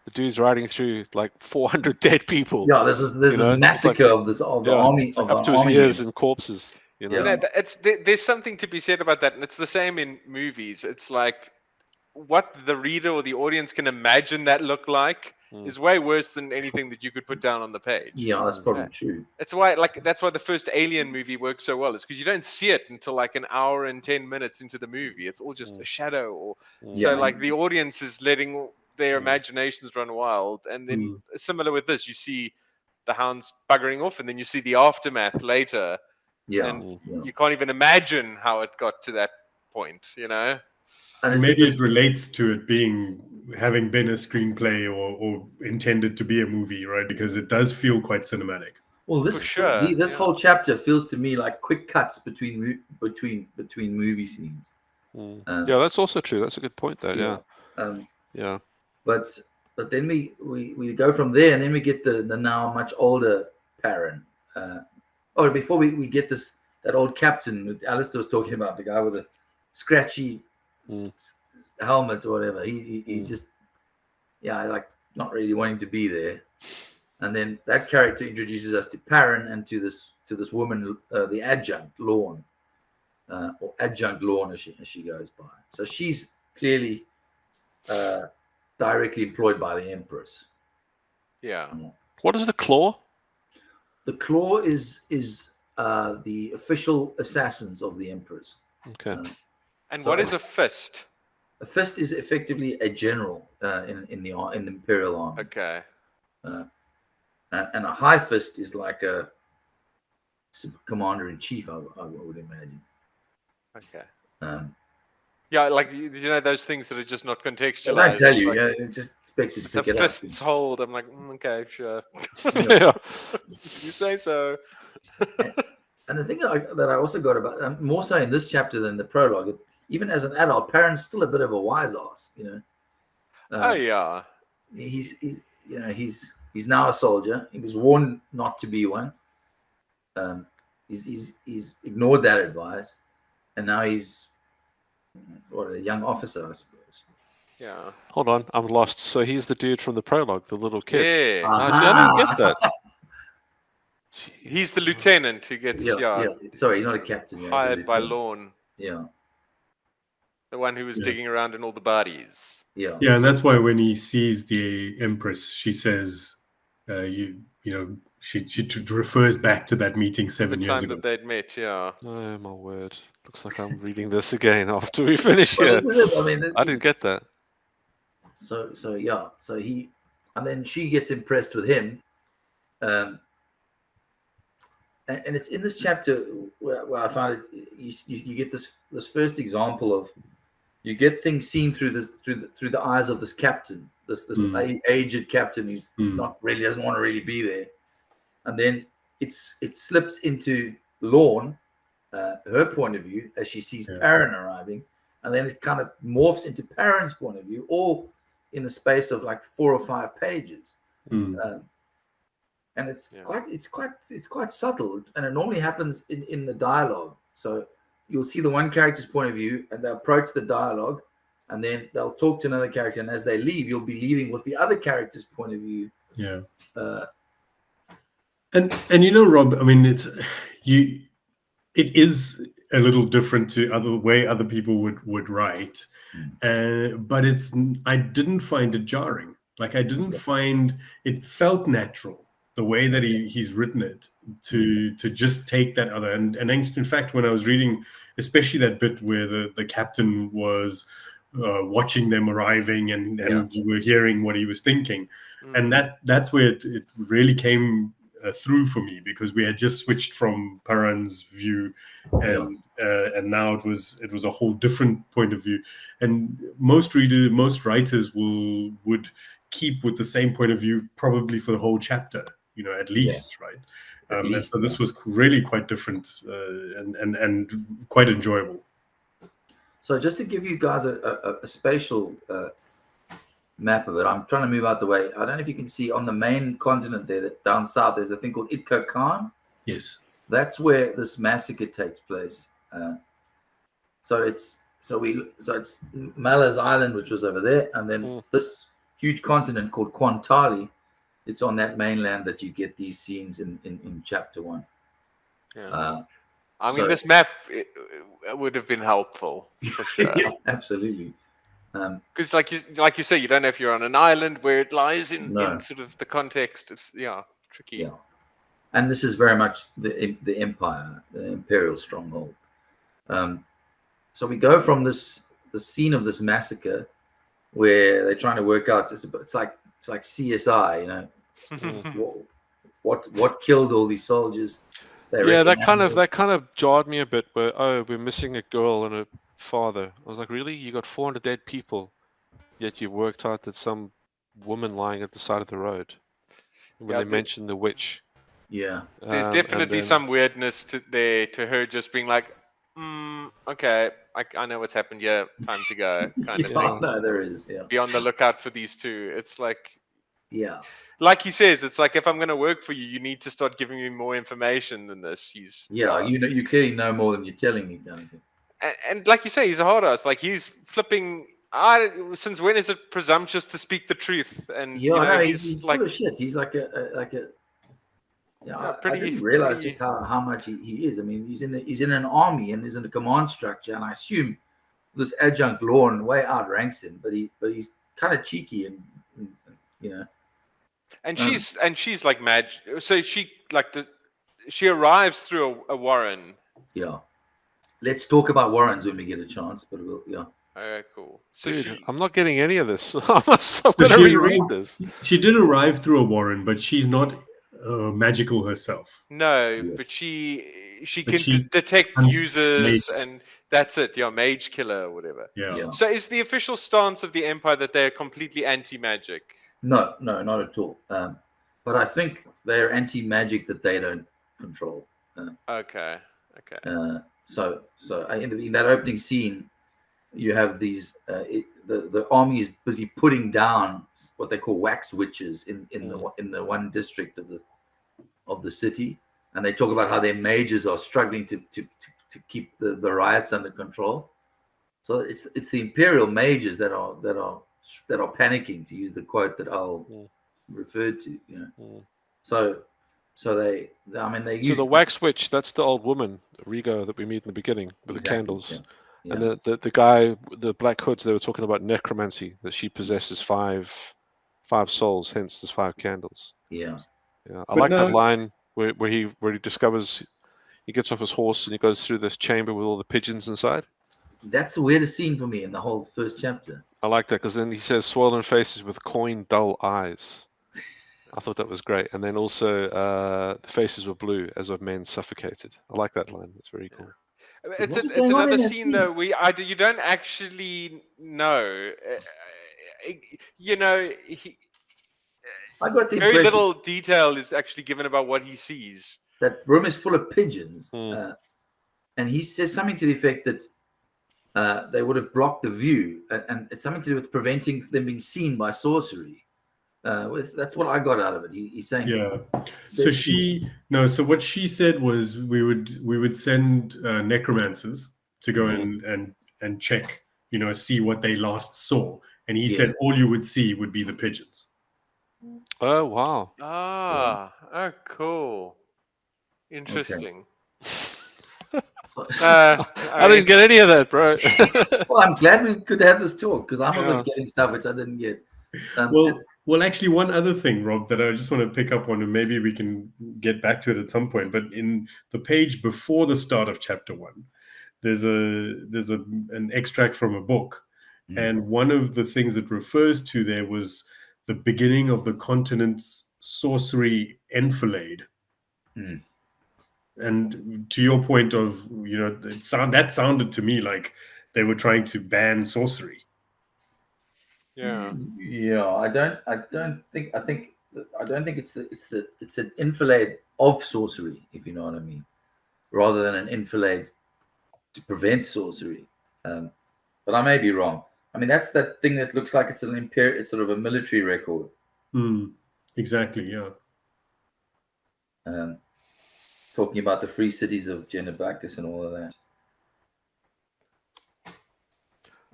the dude's riding through like 400 dead people. Yeah, this is massacre of the army of up to his ears and corpses. There's something to be said about that, and it's the same in movies. It's like what the reader or the audience can imagine that look like is way worse than anything that you could put down on the page. Yeah, that's probably true. That's why the first Alien movie works so well, is because you don't see it until like an hour and 10 minutes into the movie. It's all just a shadow, so like the audience is letting their imaginations run wild. And then similar with this, you see the hounds buggering off, and then you see the aftermath later. And you can't even imagine how it got to that point, And maybe it relates to it having been a screenplay or intended to be a movie, right? Because it does feel quite cinematic. Well, this whole chapter feels to me like quick cuts between movie scenes. Yeah, that's also true. That's a good point, though. Yeah. But then we go from there, and then we get the now much older Perrin. Before we get that old captain that Alistair was talking about, the guy with the scratchy helmet or whatever. He just like not really wanting to be there. And then that character introduces us to Perrin and to this woman, the adjunct Lorne, or adjunct Lorne as she goes by. So she's clearly directly employed by the Empress. Yeah. What is the claw? The Claw is the official assassins of the Emperors. Okay. And So- what is a fist? A fist is effectively a general in the Imperial Army. Okay. And a high fist is like a commander in chief, I would imagine. Okay. Yeah, like you know those things that are just not I contextualized. don't tell It's you. like, Yeah, just expect it it's to a pick it fist's up. hold. I'm like, okay, sure. Yeah. You say so. And the thing that I also got about more so in this chapter than the prologue, even as an adult, Perrin's still a bit of a wise ass. Oh yeah. He's now a soldier. He was warned not to be one. He's ignored that advice, and now he's a young officer, I suppose. Yeah. Hold on, I'm lost. So he's the dude from the prologue, the little kid. Yeah. Oh, see, I didn't get that. He's the lieutenant who gets Yeah. Sorry, he's not a captain. Yeah, he's a hired by lieutenant. Lorne, Yeah. the one who was Yeah. digging around in all the bodies. Yeah. Yeah, and that's why when he sees the Empress, she says, she refers back to that meeting The 7 years time ago. that they'd met, yeah. Oh my word! Looks like I'm reading this again after we finish Well, here. this is it. I mean, I didn't get that. So he, and then she gets impressed with him, and it's in this chapter where I found it. You get this first example of, you get things seen through the eyes of this captain, this aged captain who's not really doesn't want to really be there, and then it slips into Lorne, her point of view as she sees Perrin arriving, and then it kind of morphs into Perrin's point of view, all in the space of like 4 or 5 pages. And it's quite subtle, and it normally happens in the dialogue. So you'll see the one character's point of view, and they approach the dialogue, and then they'll talk to another character, and as they leave, you'll be leaving with the other character's point of view. Yeah. And Rob, I mean, it is a little different to other way other people would write, but I didn't find it jarring. Like, I didn't find it felt natural the way that he's written it to just take that other and in fact, when I was reading, especially that bit where the captain was watching them arriving and you were hearing what he was thinking, and that's where it really came through for me, because we had just switched from Perrin's view, and now it was a whole different point of view. And most writers would keep with the same point of view probably for the whole chapter, at least, right? And so this was really quite different and quite enjoyable. So just to give you guys a spatial map of it, I'm trying to move out the way. I don't know if you can see on the main continent there, that down south, there's a thing called Itko Khan. Yes. That's where this massacre takes place. So it's Malaz Island, which was over there, and then this huge continent called Kwantali. It's on that mainland that you get these scenes in chapter 1. Yeah. I mean, this map it would have been helpful for sure. Yeah, absolutely. Because, like you say, you don't know if you're on an island where it lies in sort of the context. It's tricky. Yeah, and this is very much the empire, the imperial stronghold. So we go from the scene of this massacre, where they're trying to work out. It's like CSI, what killed all these soldiers. That kind of jarred me a bit. Where we're missing a girl and a father. I was like, really? You got 400 dead people, yet you worked out that some woman lying at the side of the road. When they mentioned the witch. Yeah. There's definitely some weirdness to her just being like, okay, I know what's happened. Yeah, time to go. Kind of thing. No, there is. Yeah. Be on the lookout for these two. It's like. Yeah. Like he says, it's like, if I'm going to work for you, you need to start giving me more information than this. You clearly know more than you're telling me, kind of thing. And like you say, he's a hard ass. Like, he's flipping Since when is it presumptuous to speak the truth? And Yeah, no, he's he's like full of shit. He's like a. Yeah, I pretty. didn't realize pretty- just how much he is. I mean, he's in an army and there's in a command structure, and I assume this adjunct Lorne way outranks him, but he's kind of cheeky and you know. And she's like mad. So she she arrives through a warren. Yeah, let's talk about Warrens when we get a chance. But yeah. Okay, cool. So Dude, I'm not getting any of this. I've got to she reread arrived- this. She did arrive through a warren, but she's not magical herself. no, Yeah. but she But can she detect hunts users, mage. and that's it. Yeah, mage killer or whatever. Yeah. Yeah. So is the official stance of the Empire that they're completely anti-magic? No, not at all. But I think they're anti-magic that they don't control. Okay. So in that opening scene, you have these. The army is busy putting down what they call wax witches in the one district of the city, and they talk about how their mages are struggling to keep the riots under control. So it's the imperial mages that are panicking, to use the quote that Al referred to. So they use. So the wax witch, that's the old woman, Rigo, that we meet in the beginning with the Exactly, candles. yeah. And the guy, the Black Hoods, they were talking about necromancy, that she possesses five souls, hence there's 5 candles. Yeah. Yeah, I But like that no- line where he discovers, he gets off his horse and he goes through this chamber with all the pigeons inside. That's the weirdest scene for me in the whole first chapter. I like that because then he says swollen faces with coin dull eyes. I thought that was great. And then also the faces were blue as of men suffocated. I like that line. That's very cool. It's What is it's going on in another that scene though. You don't actually know. I got the Very impression little detail is actually given about what he sees. that room is full of pigeons, Mm. and he says something to the effect that they would have blocked the view, and it's something to do with preventing them being seen by sorcery. That's what I got out of it. He's saying, Yeah. So what she said was we would send necromancers to go and check, see what they last saw. And he Yes. said all you would see would be the pigeons. Oh, wow. Oh, cool. Interesting. I didn't get any of that, bro. Well, I'm glad we could have this talk because I'm also getting stuff which I didn't get. Well, actually, one other thing, Rob, that I just want to pick up on, and maybe we can get back to it at some point. But in the page before the start of chapter 1, there's an extract from a book, and one of the things it refers to there was the beginning of the continent's sorcery enfilade. And to your point of that sounded to me like they were trying to ban sorcery. Yeah. I don't think it's an enfilade of sorcery, if you know what I mean, rather than an enfilade to prevent sorcery. But I may be wrong. I mean, that's that thing that looks like it's it's sort of a military record. Exactly. Yeah. Talking about the free cities of Genebacus and all of that.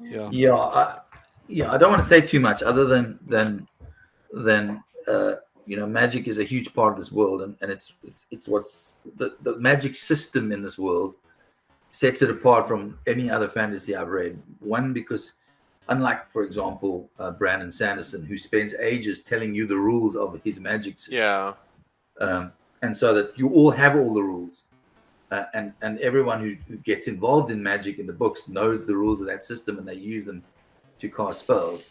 I don't want to say too much other than magic is a huge part of this world, and it's what's the magic system in this world sets it apart from any other fantasy I've read. One, because unlike, for example, Brandon Sanderson, who spends ages telling you the rules of his magic system. And so that you all have all the rules, and everyone who gets involved in magic in the books knows the rules of that system, and they use them to cast spells.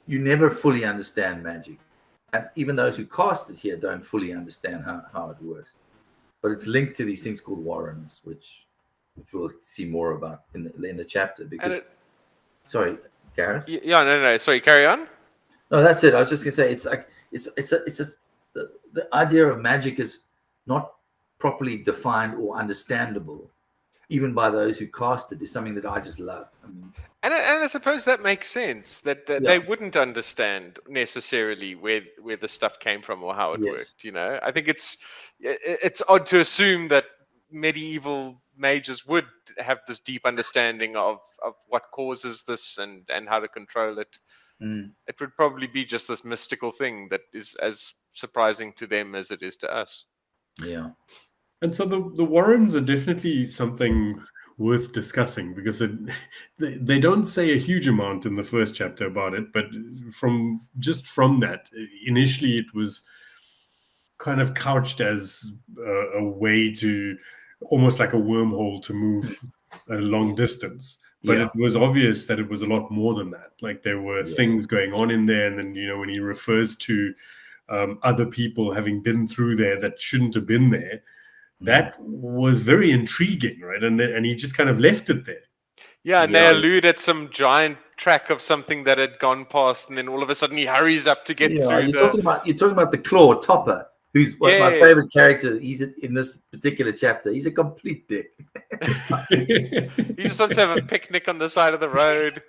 You never fully understand magic, and even those who cast it here don't fully understand how it works. But it's linked to these things called warrens, which we'll see more about in the chapter. Because, sorry, Gareth. No. Sorry, carry on. No, that's it. I was just gonna say it's like the idea of magic is not properly defined or understandable, even by those who cast it, is something that I just love. I mean, and I suppose that makes sense that they wouldn't understand necessarily where the stuff came from or how it worked. I think it's odd to assume that medieval mages would have this deep understanding of what causes this and how to control it. It would probably be just this mystical thing that is as surprising to them as it is to us. Yeah. And so the Warrens are definitely something worth discussing, because they don't say a huge amount in the first chapter about it, but from that, initially it was kind of couched as a way to, almost like a wormhole to move a long distance. But it was obvious that it was a lot more than that. Like there were things going on in there, and then when he refers to other people having been through there that shouldn't have been there, that was very intriguing, right? And he just kind of left it there. Yeah, and they allude at some giant track of something that had gone past, and then all of a sudden he hurries up to get through. You're talking about the Claw Topper, who's my favorite character. He's in this particular chapter. He's a complete dick. He just wants to have a picnic on the side of the road,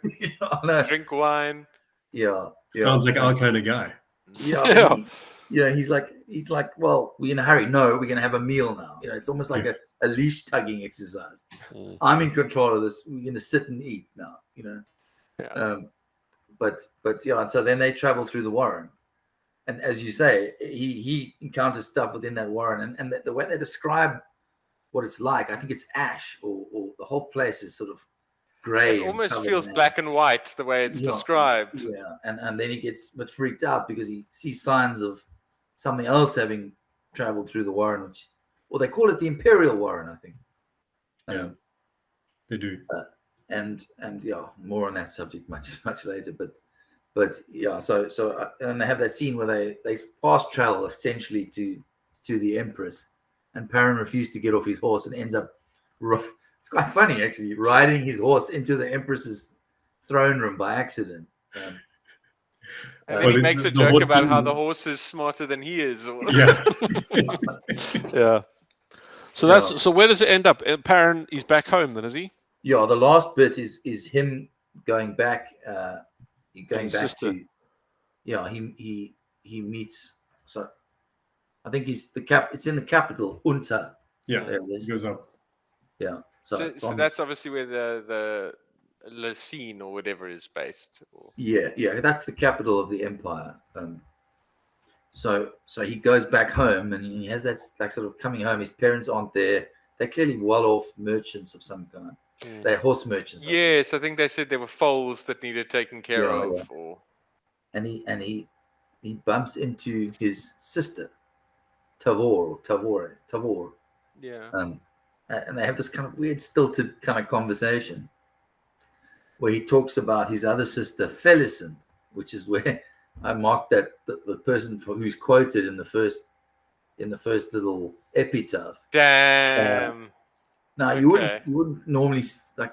drink wine. Yeah. Sounds like our kind of guy. Yeah. He's like, well, we're in a hurry. No, we're going to have a meal now. It's almost like a leash tugging exercise. I'm in control of this. We're going to sit and eat now. But and so then they travel through the warren, and as you say, he encounters stuff within that warren, and the way they describe what it's like, I think it's ash, or the whole place is sort of gray. It almost feels black and white the way it's described. Yeah, and then he gets a bit freaked out because he sees signs of something else having traveled through the warren, well, they call it the Imperial Warren, I think. They do. And more on that subject much later. But so and they have that scene where they fast travel essentially to the Empress, and Perrin refused to get off his horse and ends up. It's quite funny actually, riding his horse into the Empress's throne room by accident. And then he makes a joke about how the horse is smarter than he is. Yeah. So where does it end up? Perrin, he's back home then, is he? Yeah, the last bit is him going back. Sister. He meets. So I think it's in the capital, Unta. Yeah, there it is. Goes up. Yeah. So that's obviously where the Lacine or whatever is based. Yeah, that's the capital of the empire. So he goes back home, and he has that like sort of coming home. His parents aren't there. They're clearly well-off merchants of some kind. They're horse merchants. Yes, I think they said there were foals that needed taken care of. And he bumps into his sister, Tavor. Yeah. And they have this kind of weird stilted kind of conversation where he talks about his other sister, Felicin, which is where I marked that the person who's quoted in the first little epitaph. Damn. Now you wouldn't normally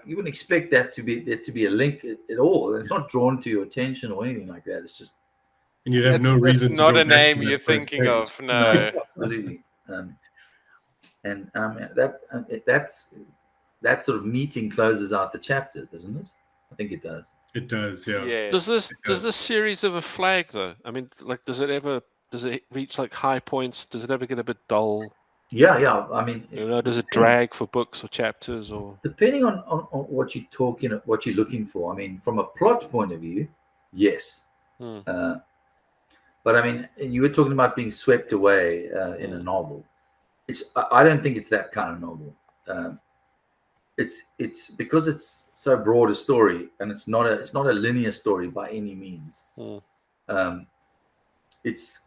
you wouldn't expect that to be a link at all. It's not drawn to your attention or anything like that. It's just, and you'd have no reason. It's not a name you're thinking of. No, absolutely. And I mean that sort of meeting closes out the chapter, doesn't it? I think it does. It does, yeah. Does this series of a flag though? I mean, like, does it reach like high points? Does it ever get a bit dull? Yeah. I mean, does it drag for books or chapters, or depending on what you're looking for? I mean, from a plot point of view, yes. But I mean, you were talking about being swept away in a novel. I don't think it's that kind of novel. It's because it's so broad a story, and it's not a linear story by any means. It's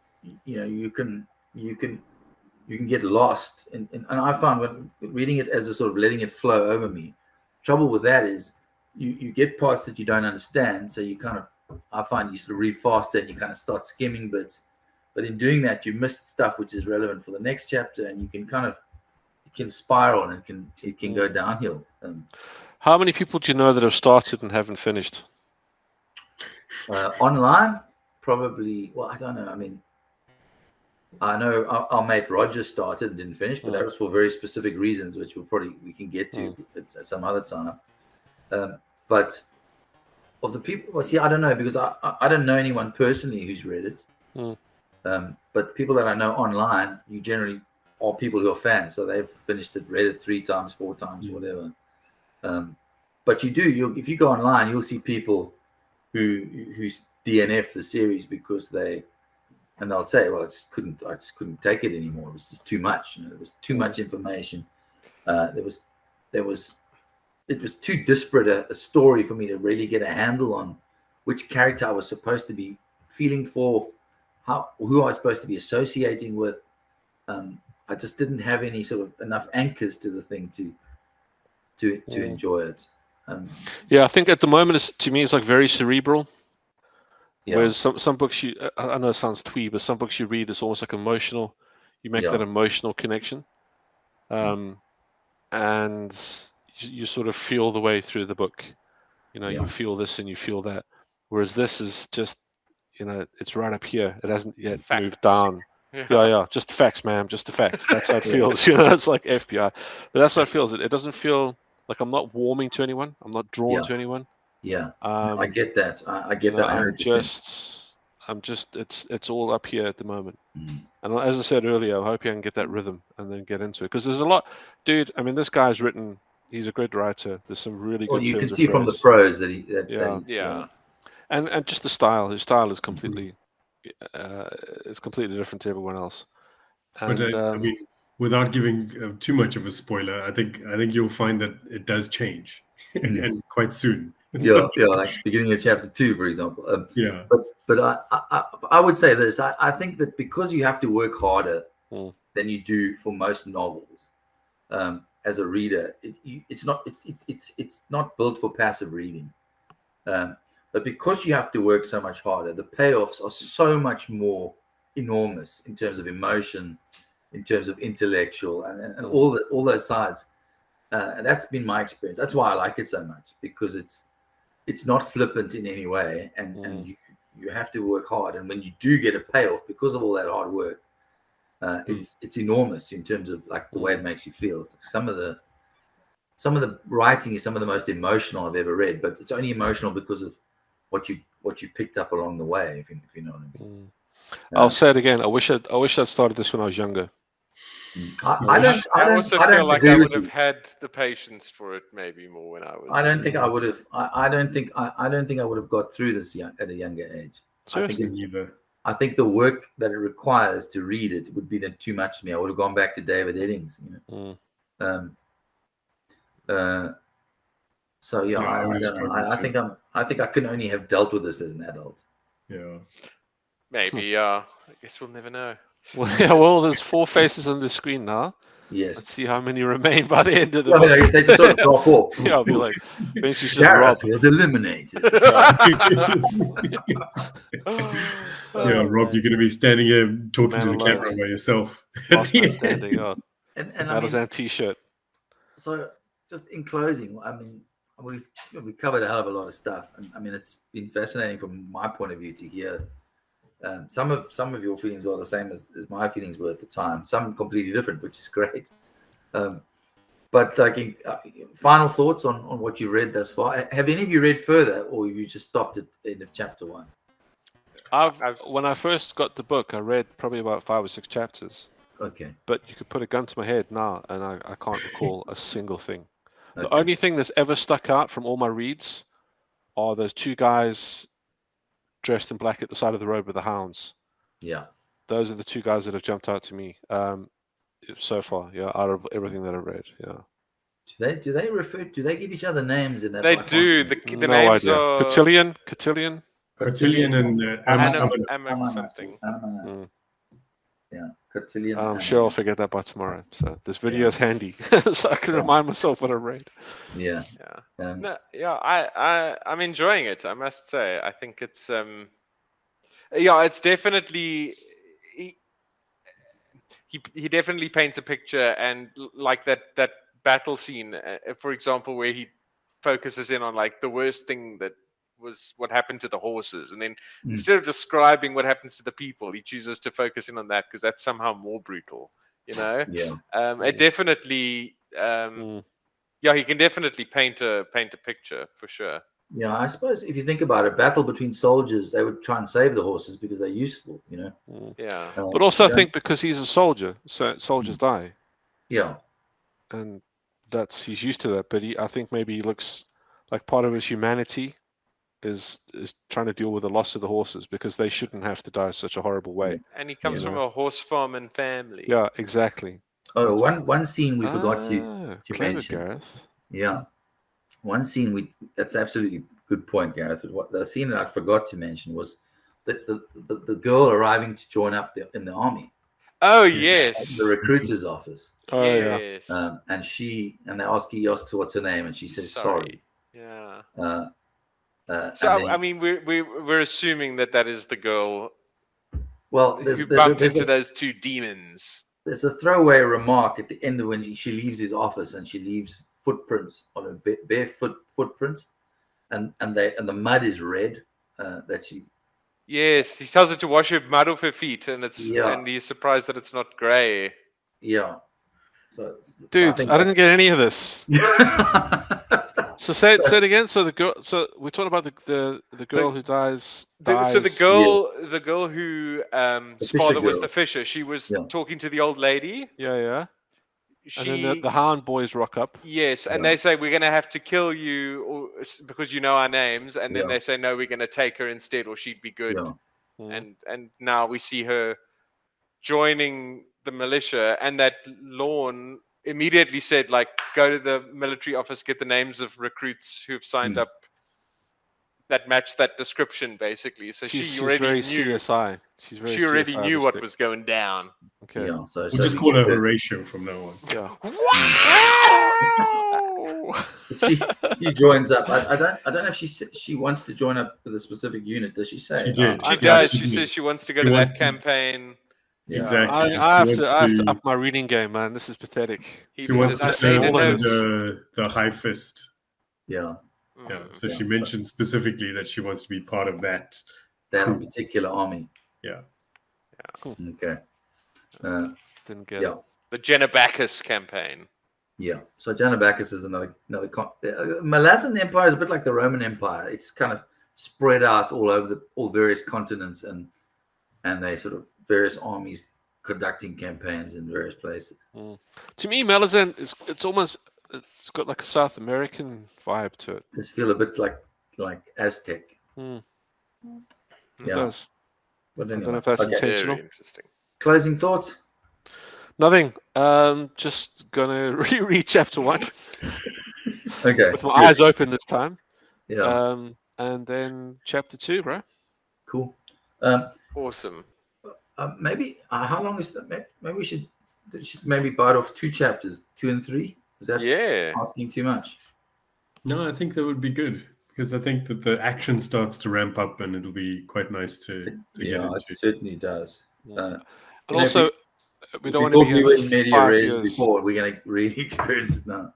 you can get lost, and I found when reading it as a sort of letting it flow over me. Trouble with that is you get parts that you don't understand, so you kind of, I find you sort of read faster and you kind of start skimming bits, but in doing that you missed stuff which is relevant for the next chapter, and you can spiral and it can go downhill. How many people do you know that have started and haven't finished? Online, probably. Well, I don't know. I mean, I know our mate Roger started and didn't finish, but that was for very specific reasons, which we can get to at some other time. But of the people, well, see, I don't know, because I don't know anyone personally who's read it. But people that I know online, you generally are people who are fans, so they've finished it, read it 3 times, 4 times, whatever. But if you go online, you'll see people who DNF the series because they'll say, well, I just couldn't take it anymore. It was just too much. There was too much information. It was too disparate a story for me to really get a handle on which character I was supposed to be feeling for, who I was supposed to be associating with. I just didn't have any sort of enough anchors to the thing to enjoy it. I think at the moment, to me, it's like very cerebral. Yeah. Whereas some books I know it sounds twee, but some books you read, it's almost like emotional. You make that emotional connection, and you sort of feel the way through the book. You feel this and you feel that. Whereas this is just, it's right up here. It hasn't yet moved down. Yeah, just the facts, ma'am, just the facts. That's how it feels. It's like FBI, but that's how it feels. It doesn't feel like I'm not warming to anyone. I'm not drawn to anyone. Yeah, I get that. I get that 100%. I'm just, it's all up here at the moment. And as I said earlier, I'm hoping I can get that rhythm and then get into it. Because there's a lot, dude. I mean, this guy's written. He's a good writer. There's some really good. Well, you can see from the prose that he. And just the style. His style is completely, it's completely different to everyone else. And, but I mean, without giving too much of a spoiler, I think you'll find that it does change, and quite soon. Like beginning of chapter 2, for example. But I would say this. I think that because you have to work harder than you do for most novels, as a reader, it's not built for passive reading. But because you have to work so much harder, the payoffs are so much more enormous in terms of emotion, in terms of intellectual, and all those sides. And that's been my experience. That's why I like it so much, because it's not flippant in any way, and you have to work hard. And when you do get a payoff because of all that hard work, it's enormous in terms of like the way it makes you feel. Some of the writing is some of the most emotional I've ever read, but it's only emotional because of what you picked up along the way, if you know what I mean. I'll say it again. I wish I'd started this when I was younger. I also feel like I would have had the patience for it maybe more when I was. I don't think I would have. I don't think I would have got through this at a younger age. I think the work that it requires to read it would be too much for me. I would have gone back to David Eddings. So I don't know. I think I can only have dealt with this as an adult. Yeah. Maybe. I guess we'll never know. Well, there's 4 faces on the screen now. Yes. Let's see how many remain by the end of the book. They just sort of drop off. I'll be like, eventually just Gareth was eliminated. Rob, you're going to be standing here talking to the camera by yourself. Last man standing up. And Malazan t-shirt. So, just in closing, I mean, we've covered a hell of a lot of stuff, and I mean, it's been fascinating from my point of view to hear. Some of your feelings are the same as my feelings were at the time. Some completely different, which is great. But like, final thoughts on what you read thus far. Have any of you read further, or have you just stopped at the end of chapter 1? When I first got the book, I read probably about 5 or 6 chapters. Okay. But you could put a gun to my head now, and I can't recall a single thing. The only thing that's ever stuck out from all my reads are those 2 guys dressed in black at the side of the road with the hounds. Yeah. Those are the 2 guys that have jumped out to me so far. Yeah, out of everything that I've read. Yeah. Do they give each other names in that? They do. The no names idea. are Cotillion and Ammon something. Yeah, Cotillion. I'm sure I'll forget that by tomorrow. So this video is handy, so I can remind myself what I read. Yeah. I'm enjoying it. I must say. I think it's it's definitely he definitely paints a picture, and like that battle scene, for example, where he focuses in on like the worst thing that was what happened to the horses, and then instead of describing what happens to the people, he chooses to focus in on that because that's somehow more brutal, It definitely he can definitely paint a picture for sure. Yeah, I suppose if you think about it, battle between soldiers, they would try and save the horses because they're useful, you know. Yeah. But also, you I think because he's a soldier, so soldiers die, yeah, and he's used to that. But I think maybe he looks like part of his humanity is trying to deal with the loss of the horses because they shouldn't have to die such a horrible way. And he comes Yeah. from a horse farm and family. Yeah, exactly. Oh, one scene we forgot to clever, mention. Gareth. Yeah, one scene that's absolutely good point, Gareth. What the scene that I forgot to mention was that the girl arriving to join up in the army. Oh yes. The recruiter's office. Oh yes. And he asks her what's her name, and she says sorry. Yeah. So I mean, we're assuming that is the girl. Well, who bumped into those two demons. There's a throwaway remark at the end of when she leaves his office, and she leaves footprints on her barefoot footprints, and the mud is red. That she. Yes, he tells her to wash her mud off her feet, and and he's surprised that it's not grey. Yeah. Dudes, I didn't get any of this. So say it again. So the girl. So we're talking about the girl who dies. So the girl whose father was the fisher. She was talking to the old lady. Yeah. And then the hound boys rock up. Yes, and they say we're going to have to kill you because you know our names. And then they say no, we're going to take her instead, or she'd be good. Yeah. And now we see her joining the militia, and that Lorne immediately said, like, go to the military office, get the names of recruits who've signed up that match that description, basically. So she's already very knew. CSI. She already CSI knew what was going down. Okay. Yeah, so we'll just call her Horatio from now on. Yeah. Wow! she joins up. I don't know if she wants to join up with a specific unit. Does she say? She did. She does. She says she wants to go to that campaign. Yeah. Exactly. I have to up my reading game, man. This is pathetic. She wants to stay under the high fist. Yeah. Yeah. So she mentioned specifically that she wants to be part of that particular army. Yeah. Okay. Didn't get it. The Genabacchus campaign. Yeah. So Genabacchus is another. Malazan Empire is a bit like the Roman Empire. It's kind of spread out all over all various continents, and they sort of various armies conducting campaigns in various places. To me, Malazan it's got like a South American vibe to it. Just feel a bit like Aztec. It Yeah. does. But I anyway, don't know if that's intentional. Very interesting. Closing thoughts? Nothing. Just gonna reread chapter 1. Okay. With my eyes open this time. Yeah. And then chapter 2, bro. Cool. Awesome. Maybe how long is that? Maybe we should maybe bite off 2 chapters, 2 and 3. Is that asking too much? No, I think that would be good because I think that the action starts to ramp up and it'll be quite nice to get into. It certainly does. And also, we don't want to be in media 5 res years. before. We're going to really experience it now.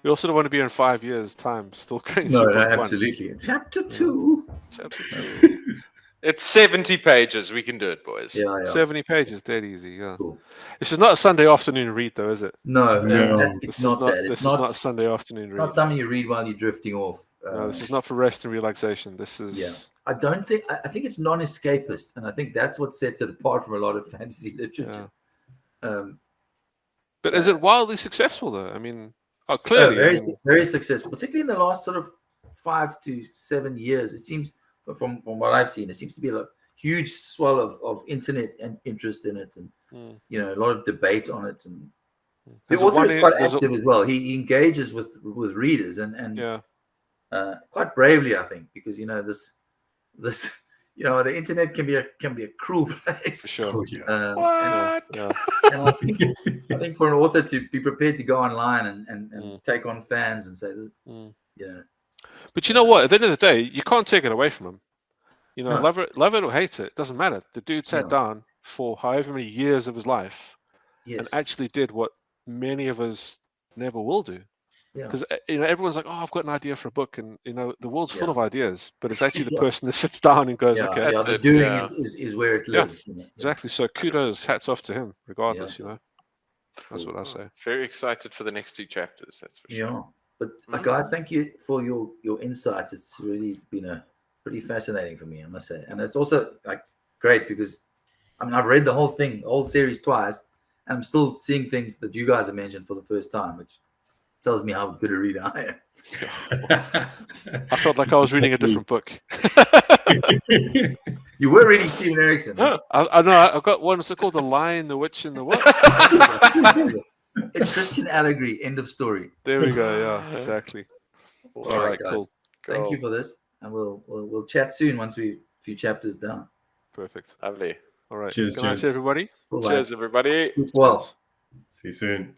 We also don't want to be in 5 years' time still going No, through book 1. absolutely. Chapter 2. Chapter 2. It's 70 pages. We can do it, boys. Yeah. 70 pages, dead easy. Yeah. Cool. This is not a Sunday afternoon read, though, is it? No. It's not that. This is not a Sunday afternoon read. Not something you read while you're drifting off. No, this is not for rest and relaxation. This is. Yeah. I think it's non-escapist, and I think that's what sets it apart from a lot of fantasy literature. Yeah. But is it wildly successful, though? I mean, clearly. Very successful, particularly in the last sort of 5 to 7 years. It seems, from what I've seen, it seems to be a huge swell of internet and interest in it, and a lot of debate on it. And the author is quite active as well. He engages with readers and quite bravely, I think, because this the internet can be a cruel place. For sure. Oh, yeah. What? And I think for an author to be prepared to go online and take on fans and say, But you know what? At the end of the day, you can't take it away from him. No. Love it or hate it doesn't matter. The dude sat down for however many years of his life and actually did what many of us never will do. Because everyone's like, "Oh, I've got an idea for a book," and the world's full of ideas, but it's actually the person that sits down and goes, "Okay, the doing is where it lives." Exactly. So kudos, hats off to him, regardless. That's what I say. Very excited for the next 2 chapters. That's for sure. But guys, thank you for your insights. It's really been pretty fascinating for me, I must say. And it's also like great because I mean I've read the whole series twice, and I'm still seeing things that you guys have mentioned for the first time, which tells me how good a reader I am. I felt like I was reading a different book. You were reading Steven Erikson. Huh? I know. I've got one. What's it called? The Lion, the Witch, and the what? A Christian allegory. End of story. There we go. Yeah, exactly. All right, guys. Cool. Thank you for this, and we'll chat soon once a few chapters down. Perfect. Lovely. All right. Cheers, Good night, everybody. Cheers, everybody. Well. See you soon.